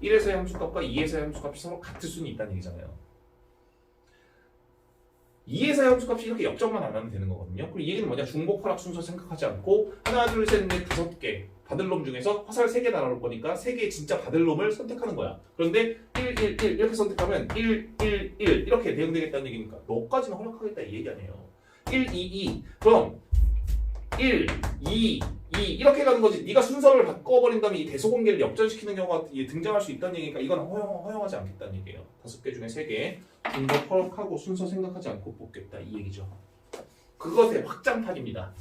1에서의 함수값과 2에서의 함수값이 서로 같을 수는 있다는 얘기잖아요. 2에서의 함수값이 이렇게 역전만 안 하면 되는 거거든요. 그리고 이 얘기는 뭐냐? 중복 허락 순서 생각하지 않고 하나, 둘, 셋, 넷, 5개 받을 놈 중에서 화살 3개 날아올 거니까 3개의 진짜 받을 놈을 선택하는 거야. 그런데 1, 1, 1 이렇게 선택하면 1, 1, 1 이렇게 대응되겠다는 얘기니까 너까지는 허락하겠다 이 얘기 아니에요. 1, 2, 2 그럼 1, 2, 2 이렇게 가는 거지. 네가 순서를 바꿔버린다면 이 대소관계를 역전시키는 경우가 등장할 수 있다는 얘기니까 이건 허용하지 않겠다는 얘기예요. 5개 중에 3개 중복 허락하고 순서 생각하지 않고 뽑겠다 이 얘기죠. 그것의 확장판입니다.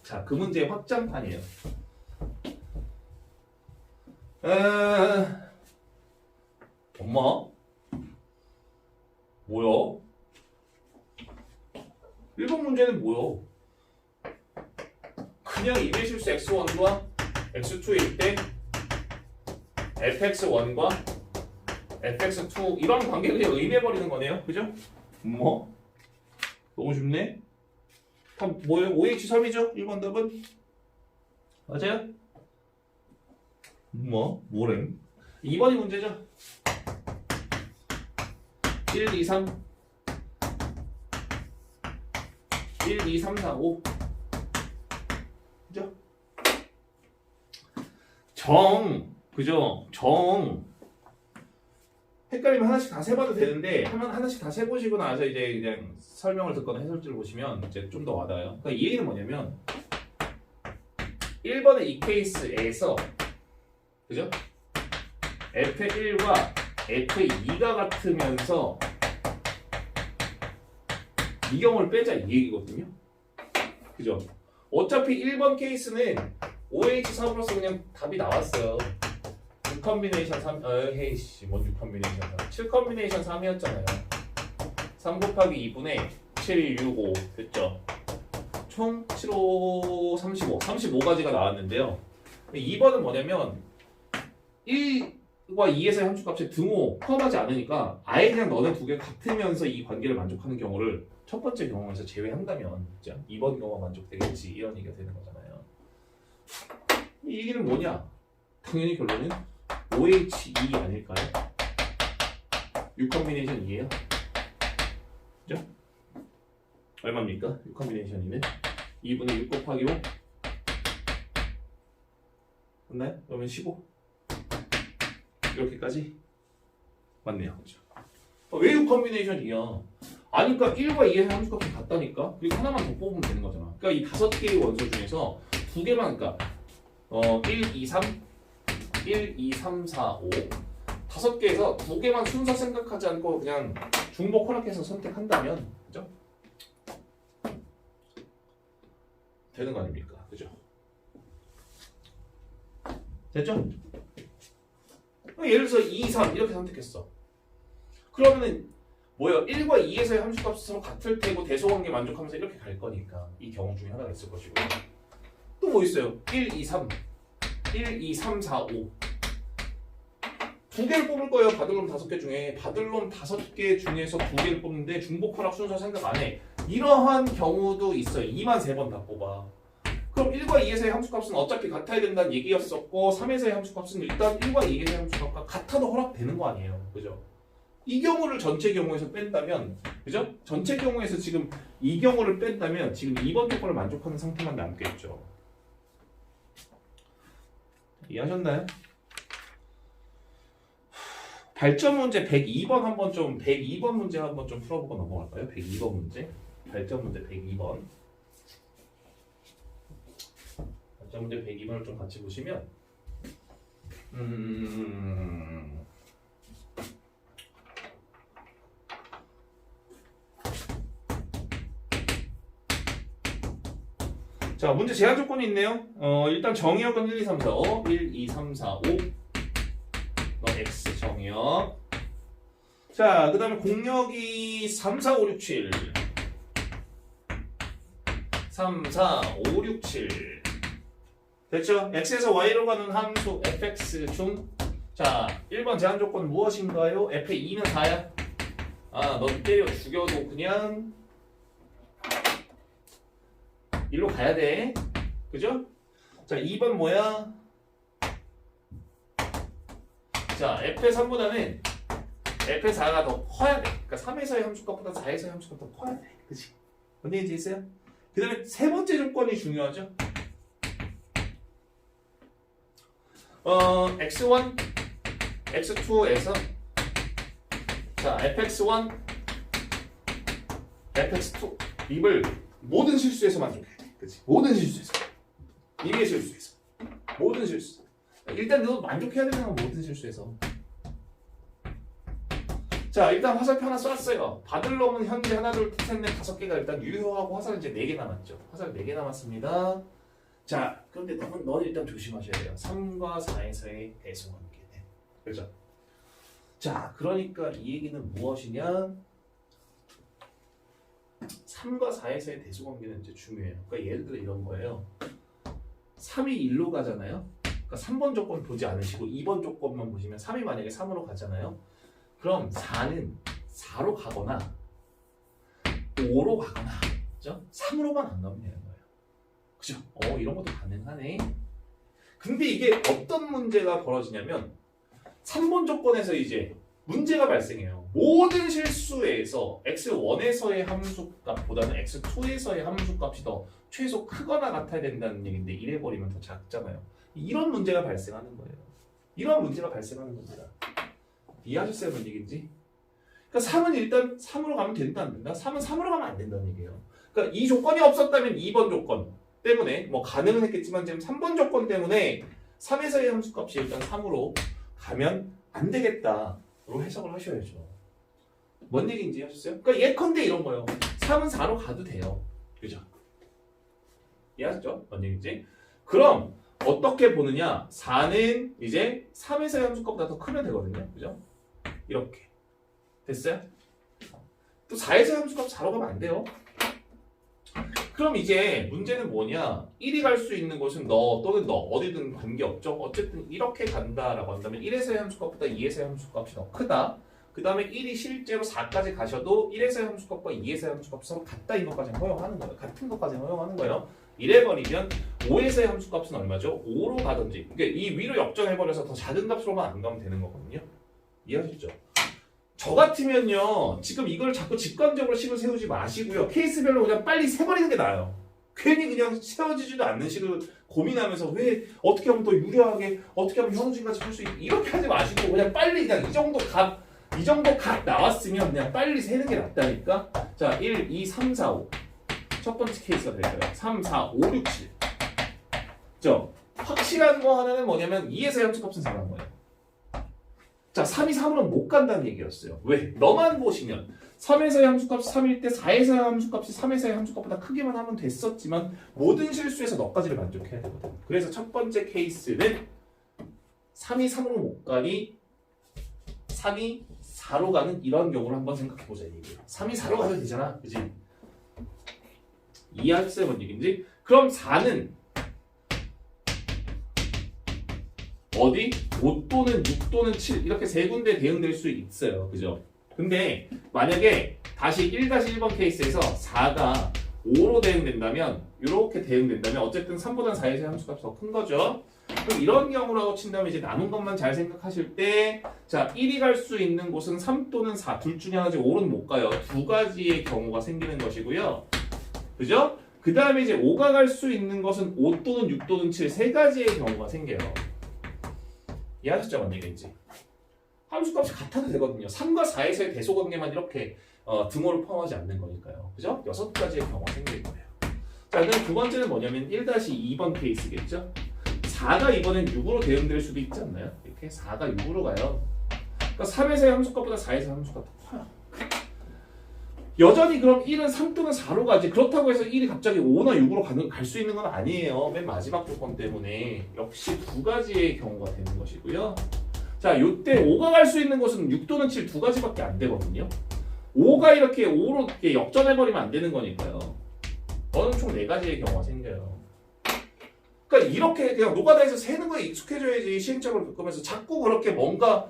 자, 그 문제의 확장판이에요. 엄마? 뭐야? 1번 문제는 뭐야? 그냥 입의 실수 x1과 x2일 때 fx1과 fx2 이런 관계를 그냥 의미해버리는 거네요. 그죠? 뭐? 너무 쉽네? 답 뭐예요? OH3이죠? 1번 답은? 맞아요? 뭐래? 2번이 문제죠? 1, 2, 3 1, 2, 3, 4, 5 그죠? 그죠? 헷갈리면 하나씩 다 세봐도 되는데 하나씩 다 세보시고 나서 이제 그냥 설명을 듣거나 해설지를 보시면 이제 좀 더 와닿아요. 그러니까 이 얘기는 뭐냐면 1번의 이 케이스에서 그죠? F1과 F2가 같으면서 이 경우를 빼자 이 얘기거든요. 그죠? 어차피 1번 케이스는 OH4플러스 그냥 답이 나왔어요. 6컨비네이션 3, 헤이씨, 뭔 6컨비네이션 3? 7컨비네이션 3이었잖아요. 3 곱하기 2분의 7, 6, 5 됐죠? 총 7, 5, 35, 35가지가 나왔는데요. 2번은 뭐냐면 2에서의 함수값의 등호 포함하지 않으니까 아예 그냥 너네 두 개 같으면서 이 관계를 만족하는 경우를 첫 번째 경우에서 제외한다면 그죠? 2번 경우가 만족되겠지 이런 얘기가 되는 거잖아요. 이 얘기는 뭐냐? 당연히 결론은 OH2 아닐까요? 6 컨비네이션 2예요. 그죠? 얼마입니까? 6 컨비네이션 2는 2분의 6 곱하기 5 맞나요? 그러면 15 이렇게까지 맞네요. 그죠? 왜 6 컨비네이션이야? 아니까 1과 2의 함수값이 같다니까? 그리고 하나만 더 뽑으면 되는 거잖아. 그러니까 이 5개의 원소 중에서 2개만, 그러니까 1, 2, 3, 1, 2, 3, 4, 5 5개에서 2개만 순서 생각하지 않고 그냥 중복 허락해서 선택한다면 그죠? 되는 거 아닙니까? 그죠? 됐죠? 예를 들어서 2, 3 이렇게 선택했어. 그러면은 뭐예요? 1과 2에서의 함수값이 서로 같을 테고 대소관계 만족하면서 이렇게 갈 거니까 이 경우 중에 하나가 있을 것이고 또 뭐 있어요? 1, 2, 3 1, 2, 3, 4, 5 2개를 뽑을 거예요. 바들롬 5개 중에 바들롬 5개 중에서 2개를 뽑는데 중복 허락 순서 생각 안 해. 이러한 경우도 있어요. 2만 3번 다 뽑아. 그럼 1과 2에서의 함수값은 어차피 같아야 된다는 얘기였었고 3에서의 함수값은 일단 1과 2에서의 함수값과 같아도 허락되는 거 아니에요. 그죠? 이 경우를 전체 경우에서 뺀다면 그죠? 전체 경우에서 지금 이 경우를 뺀다면 지금 2번 조건을 만족하는 상태만 남겠죠. 이해하셨나요? 발전 문제 102번 한번 좀 102번 문제 한번 좀 풀어보고 넘어갈까요? 102번 문제. 발전 문제 102번. 발전 문제 102번을 좀 같이 보시면 자, 문제 제한 조건이 있네요. 일단 정의역은 1, 2, 3, 4, 5 1, 2, 3, 4, 5 X 정의역. 자, 그 다음에 공역이 3, 4, 5, 6, 7 3, 4, 5, 6, 7 됐죠? X에서 Y로 가는 함수 fx 중 자, 1번 제한 조건 무엇인가요? f의 2는 4야. 아, 너 때려 죽여도 그냥 일로 가야 돼. 그죠? 자, 2번 뭐야? 자, f의 3보다는 f의 4가 더 커야 돼. 그러니까 3에서의 함수값보다 4에서의 함수값 더 커야 돼. 그치? 뭔 얘기인지 있어요? 그 다음에 세 번째 조건이 중요하죠? x1, x2에서 자, fx1, fx2 입을 모든 실수에서 만족해야 돼. 그치? 모든 실수에서. 입의 실수에서. 모든 실수. 일단 너 만족해야 되는 건 모든 실수에서. 자, 일단 화살표 하나 쐈어요. 받을 놈은 현재 하나, 둘, 셋, 넷, 5개가 일단 유효하고 화살은 이제 4개 남았죠. 화살 4개 남았습니다. 자, 그런데 너는 일단 조심하셔야 돼요. 3과 4에서의 대소관계는. 그죠? 자, 그러니까 이 얘기는 무엇이냐? 3과 4에서의 대소관계는 이제 중요해요. 그러니까 예를 들어 이런 거예요. 3이 1로 가잖아요. 그러니까 3번 조건 보지 않으시고 2번 조건만 보시면 3이 만약에 3으로 가잖아요. 그럼 4는 4로 가거나 5로 가거나 그죠? 3으로만 안 가면 되는 거예요. 그죠? 이런 것도 가능하네. 근데 이게 어떤 문제가 벌어지냐면 3번 조건에서 이제 문제가 발생해요. 모든 실수에서 x1에서의 함수값보다는 x2에서의 함수값이 더 최소 크거나 같아야 된다는 얘기인데 이래버리면 더 작잖아요. 이런 문제가 발생하는 거예요. 이런 문제가 발생하는 겁니다. 이해하셨어요? 뭔 얘기인지? 그러니까 3은 일단 3으로 가면 된다 안 된다? 3은 3으로 가면 안 된다는 얘기예요. 그러니까 이 조건이 없었다면 2번 조건 때문에 뭐 가능은 했겠지만 지금 3번 조건 때문에 3에서의 함수값이 일단 3으로 가면 안 되겠다로 해석을 하셔야죠. 뭔 얘기인지 하셨어요? 그러니까 예컨대 이런 거예요. 3은 4로 가도 돼요. 그죠? 이해하셨죠? 뭔 얘기인지? 그럼 어떻게 보느냐? 4는 이제 3에서의 함수값보다 더 크면 되거든요. 그죠? 이렇게. 됐어요? 또 4에서의 함수값 4로 가면 안 돼요. 그럼 이제 문제는 뭐냐? 1이 갈 수 있는 곳은 너 또는 너 어디든 관계없죠. 어쨌든 이렇게 간다라고 한다면 1에서의 함수값보다 2에서의 함수값이 더 크다. 그 다음에 1이 실제로 4까지 가셔도 1에서의 함수값과 2에서의 함수값이 서로 같다인 것까지는 허용하는 거예요. 같은 것까지는 허용하는 거예요. 이래버리면 5에서의 함수값은 얼마죠? 5로 가든지 그러니까 이 위로 역전해버려서 더 작은 값으로만 안 가면 되는 거거든요. 이해하셨죠? 저 같으면요 지금 이걸 자꾸 직관적으로 식을 세우지 마시고요 케이스별로 그냥 빨리 세버리는 게 나아요. 괜히 그냥 세워지지도 않는 식을 고민하면서 왜 어떻게 하면 더 유리하게 어떻게 하면 현우진같이 할 수 있게 이렇게 하지 마시고 그냥 빨리 그냥 이 정도 각 나왔으면 그냥 빨리 세는 게 낫다니까. 자 1, 2, 3, 4, 5 첫 번째 케이스가 될까요? 3, 4, 5, 6, 7 그죠? 확실한 거 하나는 뭐냐면 2에서의 함수값은 4라는 거예요. 자, 3이 3으로는 못 간다는 얘기였어요. 왜? 너만 보시면 3에서의 함수값이 3일 때 4에서의 함수값이 3에서의 함수값보다 크기만 하면 됐었지만 모든 실수에서 너까지를 만족해야 되거든. 그래서 첫 번째 케이스는 3이 3으로 못 가니 3이 4로 가는 이런 경우를 한번 생각해보자 얘기예요. 3이 4로 가면 되잖아. 그지? 이해하셨어요? 뭔 얘기인지? 그럼 4는 어디? 5 또는 6 또는 7 이렇게 세 군데 대응될 수 있어요. 그죠? 근데 만약에 다시 1-1번 케이스에서 4가 5로 대응된다면 이렇게 대응된다면 어쨌든 3보다는 4에서의 함수값이 더 큰 거죠. 그럼 이런 경우라고 친다면 이제 남은 것만 잘 생각하실 때 자 1이 갈 수 있는 곳은 3 또는 4 둘 중에 하나지 5는 못 가요. 두 가지의 경우가 생기는 것이고요. 그죠? 그 다음에 이제 5가 갈 수 있는 것은 5 또는 6 또는 7 세 가지의 경우가 생겨요. 이해하셨죠? 뭔 얘기인지. 함수값이 같아도 되거든요. 3과 4에서의 대소관계만 이렇게 등호를 포함하지 않는 거니까요. 그죠? 6가지의 경우가 생길 거예요. 자, 그럼 두 번째는 뭐냐면 1-2번 케이스겠죠? 4가 이번엔 6으로 대응될 수도 있지 않나요? 이렇게 4가 6으로 가요. 그러니까 3에서의 함수값보다 4에서의 함수값이 더 커요. 여전히 그럼 1은 3 또는 4로 가지. 그렇다고 해서 1이 갑자기 5나 6으로 갈 수 있는 건 아니에요. 맨 마지막 조건 때문에 역시 두 가지의 경우가 되는 것이고요. 자, 요때 5가 갈 수 있는 곳은 6 또는 7 두 가지밖에 안 되거든요. 5가 이렇게 5로 이렇게 역전해버리면 안 되는 거니까요. 너는 총 4가지의 경우가 생겨요. 그러니까 이렇게 그냥 노가다에서 세는 거에 익숙해져야지 시행착오를 겪으면서 자꾸 그렇게 뭔가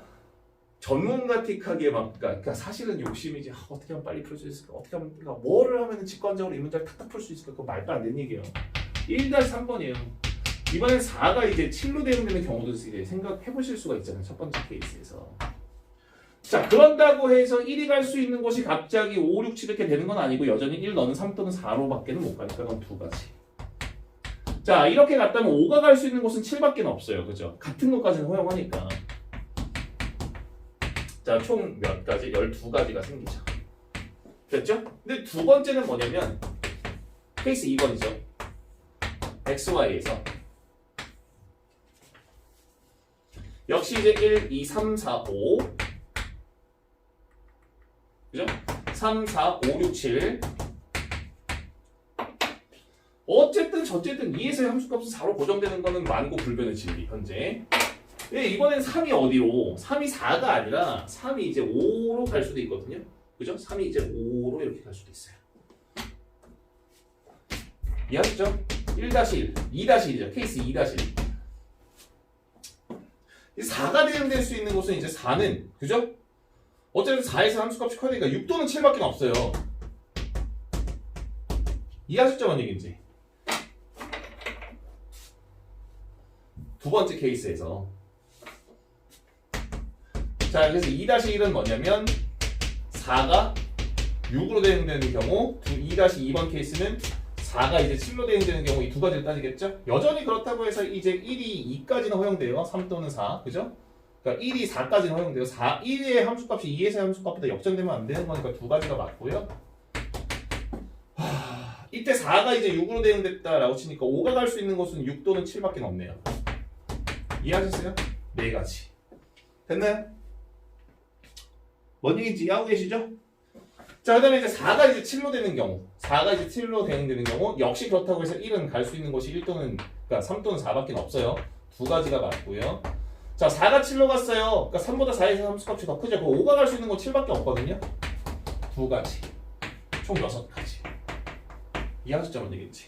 전문가틱하게 막 그러니까 사실은 욕심이지. 어떻게 하면 빨리 풀 수 있을까? 어떻게 하면 그러니까 뭐를 하면 직관적으로 이 문제를 탁탁 풀 수 있을까? 그거 말도 안 되는 얘기예요. 1-3번이에요. 이번엔 4가 이제 7로 대응되는 경우도 이제 생각해 보실 수가 있잖아요. 첫 번째 케이스에서. 자, 그런다고 해서 1이 갈 수 있는 곳이 갑자기 5, 6, 7 이렇게 되는 건 아니고 여전히 1 너는 3 또는 4로밖에는 못 가니까 그건 두 가지. 자, 이렇게 갔다면 5가 갈 수 있는 곳은 7밖에 없어요. 그죠? 같은 것까지는 허용하니까. 자, 총 몇 가지? 12가지가 생기죠. 됐죠? 근데 두 번째는 뭐냐면 케이스 2번이죠. XY에서 역시 이제 1, 2, 3, 4, 5 그죠? 3, 4, 5, 6, 7 어쨌든 저쨌든 2에서의 함수값은 4로 고정되는 거는 만고 불변의 진리 현재. 예, 이번엔 3이 어디로? 3이 4가 아니라 3이 이제 5로 갈 수도 있거든요. 그죠? 3이 이제 5로 이렇게 갈 수도 있어요. 이해하셨죠? 1-1, 2-1이죠. 케이스 2-1. 4가 대응될 수 있는 곳은 이제 4는 그죠? 어쨌든 4에서 함수값이 커야 되니까 6 또는 7밖에 없어요. 이해하셨죠? 뭔 얘기인지. 두 번째 케이스에서 자, 그래서 2-1은 뭐냐면 4가 6으로 대응되는 경우 2-2번 케이스는 4가 이제 7로 대응되는 경우 이 두 가지를 따지겠죠? 여전히 그렇다고 해서 이제 1이 2까지는 허용돼요. 3 또는 4. 그죠? 그러니까 1이 4까지는 허용돼요. 1의 함수값이 2에서의 함수값보다 역전되면 안 되는 거니까 두 가지가 맞고요. 이때 4가 이제 6으로 대응됐다라고 치니까 5가 갈 수 있는 곳은 6 또는 7밖에 없네요. 이해하셨어요? 네 가지. 됐나요? 뭔 얘기인지 이해하고 계시죠? 자, 그 다음에 이제 4가 이제 7로 되는 경우 4가 이제 7로 대응되는 경우 역시 그렇다고 해서 1은 갈 수 있는 곳이 1 또는 그러니까 3 또는 4밖에 없어요. 두 가지가 맞고요. 자, 4가 7로 갔어요. 그러니까 3보다 4에서 함수값이 더 크죠. 그 5가 갈 수 있는 곳 7밖에 없거든요. 두 가지. 총 6가지. 이하숫자만 되겠지.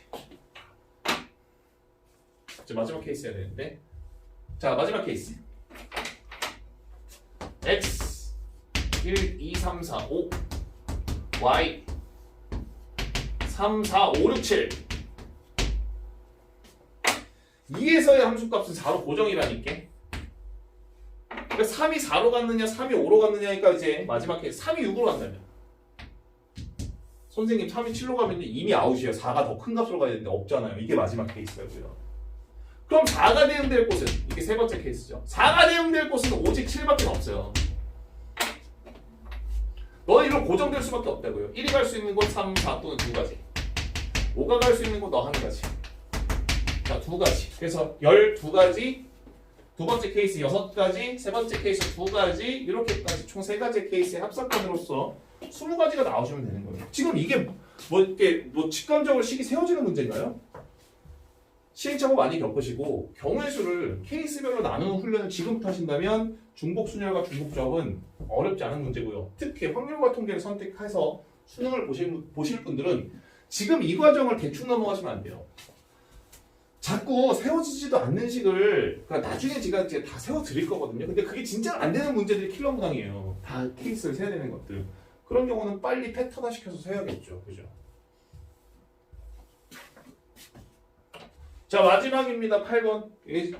이제 마지막 케이스 해야 되는데, 자 마지막 케이스 x 1, 2, 3, 4, 5 y 3, 4, 5, 6, 7 2에서의 함수값은 4로 고정이라니까. 그러니까 3이 4로 갔느냐 3이 5로 갔느냐니까 이제 마지막 케이스 3이 6으로 간다면 선생님 3이 7로 가면 이미 아웃이에요. 4가 더 큰 값으로 가야 되는데 없잖아요. 이게 마지막 케이스라고요. 그럼 4가 대응될 곳은 이게 세 번째 케이스죠. 4가 대응될 곳은 오직 7밖에 없어요. 너는 이로 고정될 수밖에 없다고요. 1이 갈 수 있는 곳 3, 4 또는 2가지. 5가 갈 수 있는 곳 너 한 가지. 자, 2가지. 그래서 12가지, 두 번째 케이스 6가지, 세 번째 케이스 2가지, 이렇게까지 총 3가지 케이스의 합산권으로서 20가지가 나오시면 되는 거예요. 지금 이게 이렇게 직관적으로 식이 세워지는 문제인가요? 시행착오 많이 겪으시고 경우의 수를 케이스별로 나누는 훈련을 지금부터 하신다면 중복순열과 중복조합은 어렵지 않은 문제고요. 특히 확률과 통계를 선택해서 수능을 보실 분들은 지금 이 과정을 대충 넘어가시면 안 돼요. 자꾸 세워지지도 않는 식을 그러니까 나중에 제가 이제 다 세워드릴 거거든요. 근데 그게 진짜 안 되는 문제들이 킬러 무당이에요. 다 케이스를 세야 되는 것들. 그런 경우는 빨리 패턴화 시켜서 세야겠죠. 그죠? 자, 마지막입니다. 8번.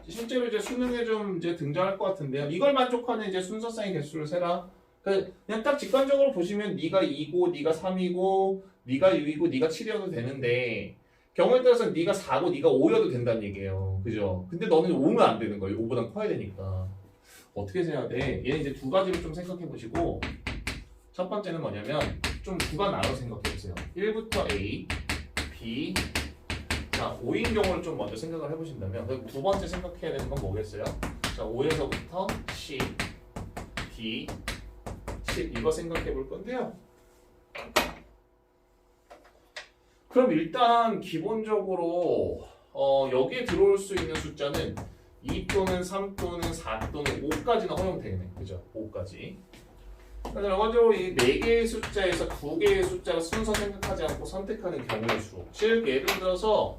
실제로 이제 수능에 좀 이제 등장할 것 같은데요. 이걸 만족하는 이제 순서쌍의 개수를 세라. 그냥 딱 직관적으로 보시면 네가 2고, 네가 3이고, 네가 6이고, 네가 7이어도 되는데 경우에 따라서 네가 4고, 네가 5여도 된다는 얘기예요. 그죠? 근데 너는 5면 안 되는 거예요. 5보다 커야 되니까. 어떻게 세야 돼? 얘는 이제 두 가지를 좀 생각해 보시고 첫 번째는 뭐냐면 좀 구간 나눠 생각해 보세요. 1부터 A, B, 자, 5인 경우를 좀 먼저 생각을 해보신다면 그럼 두 번째 생각해야 되는 건 뭐겠어요? 자, 5에서부터 C, D, 10 이거 생각해 볼 건데요. 그럼 일단 기본적으로 여기에 들어올 수 있는 숫자는 2 또는 3 또는 4 또는 5까지는 허용되네. 그죠? 5까지. 그래서 결과적으로 이 4개의 숫자에서 2개의 숫자를 순서 생각하지 않고 선택하는 경우의 수. 즉 예를 들어서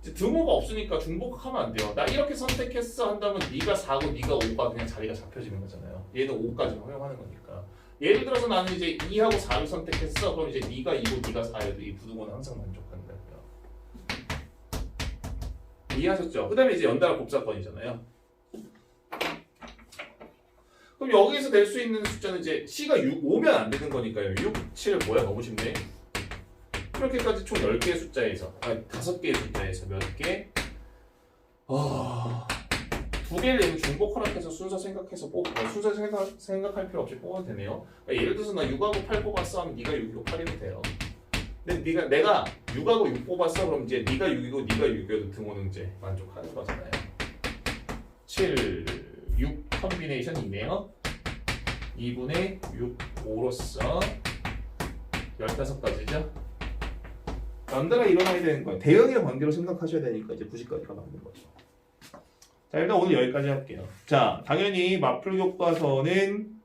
등호가 없으니까 중복하면 안 돼요. 나 이렇게 선택했어 한다면 네가 4고 네가 5가 그냥 자리가 잡혀지는 거잖아요. 얘는 5까지는 허용하는 거니까. 예를 들어서 나는 이제 2하고 4를 선택했어. 그럼 이제 네가 2고 네가 4여도 이 부등호는 항상 만족한다고요. 이해하셨죠? 그 다음에 이제 연달아 곱사건이잖아요. 그럼 여기에서 낼 수 있는 숫자는 이제 C가 5면 안 되는 거니까요. 6, 7 뭐야? 너무 쉽네. 이렇게까지 총 10개의 숫자에서 5개의 숫자에서 몇 개? 2개를 내면 중복 허락해서 순서 생각해서 순서 생각할 필요 없이 뽑아도 되네요. 그러니까 예를 들어서 나 6하고 8 뽑았어 하면 네가 6이고 8이도 돼요. 근데 내가 6하고 6 뽑았어 그럼 이제 네가 6이고 네가 6이어도 등호는 이제 만족하는 거잖아요. 7, 6 컨비네이션이네요. 2분의 6, 5로서 15가지죠. 연달아 일어나야 되는 거예요. 대응의 관계로 생각하셔야 되니까 이제 90까지가 맞는 거죠. 자, 일단 오늘 여기까지 할게요. 자, 당연히 마플 교과서는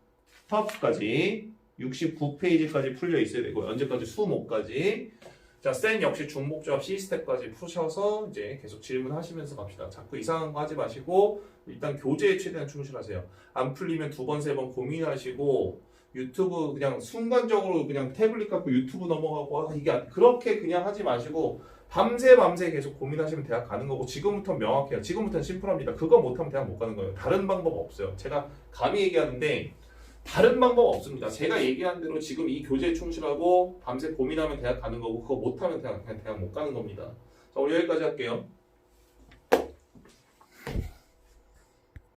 파업까지 69페이지까지 풀려 있어야 되고요. 언제까지? 수목까지. 자, 센 역시 중복조합 C스텝까지 푸셔서 이제 계속 질문하시면서 갑시다. 자꾸 이상한 거 하지 마시고 일단 교재에 최대한 충실하세요. 안 풀리면 2번, 3번 고민하시고 유튜브 그냥 순간적으로 그냥 태블릿 갖고 유튜브 넘어가고 이게 그렇게 그냥 하지 마시고 밤새 계속 고민하시면 대학 가는 거고 지금부터는 명확해요. 지금부터는 심플합니다. 그거 못하면 대학 못 가는 거예요. 다른 방법 없어요. 제가 감히 얘기하는데 다른 방법 없습니다. 제가 얘기한 대로 지금 이 교재에 충실하고 밤새 고민하면 대학 가는 거고 그거 못하면 그냥 대학 못 가는 겁니다. 자, 우리 여기까지 할게요.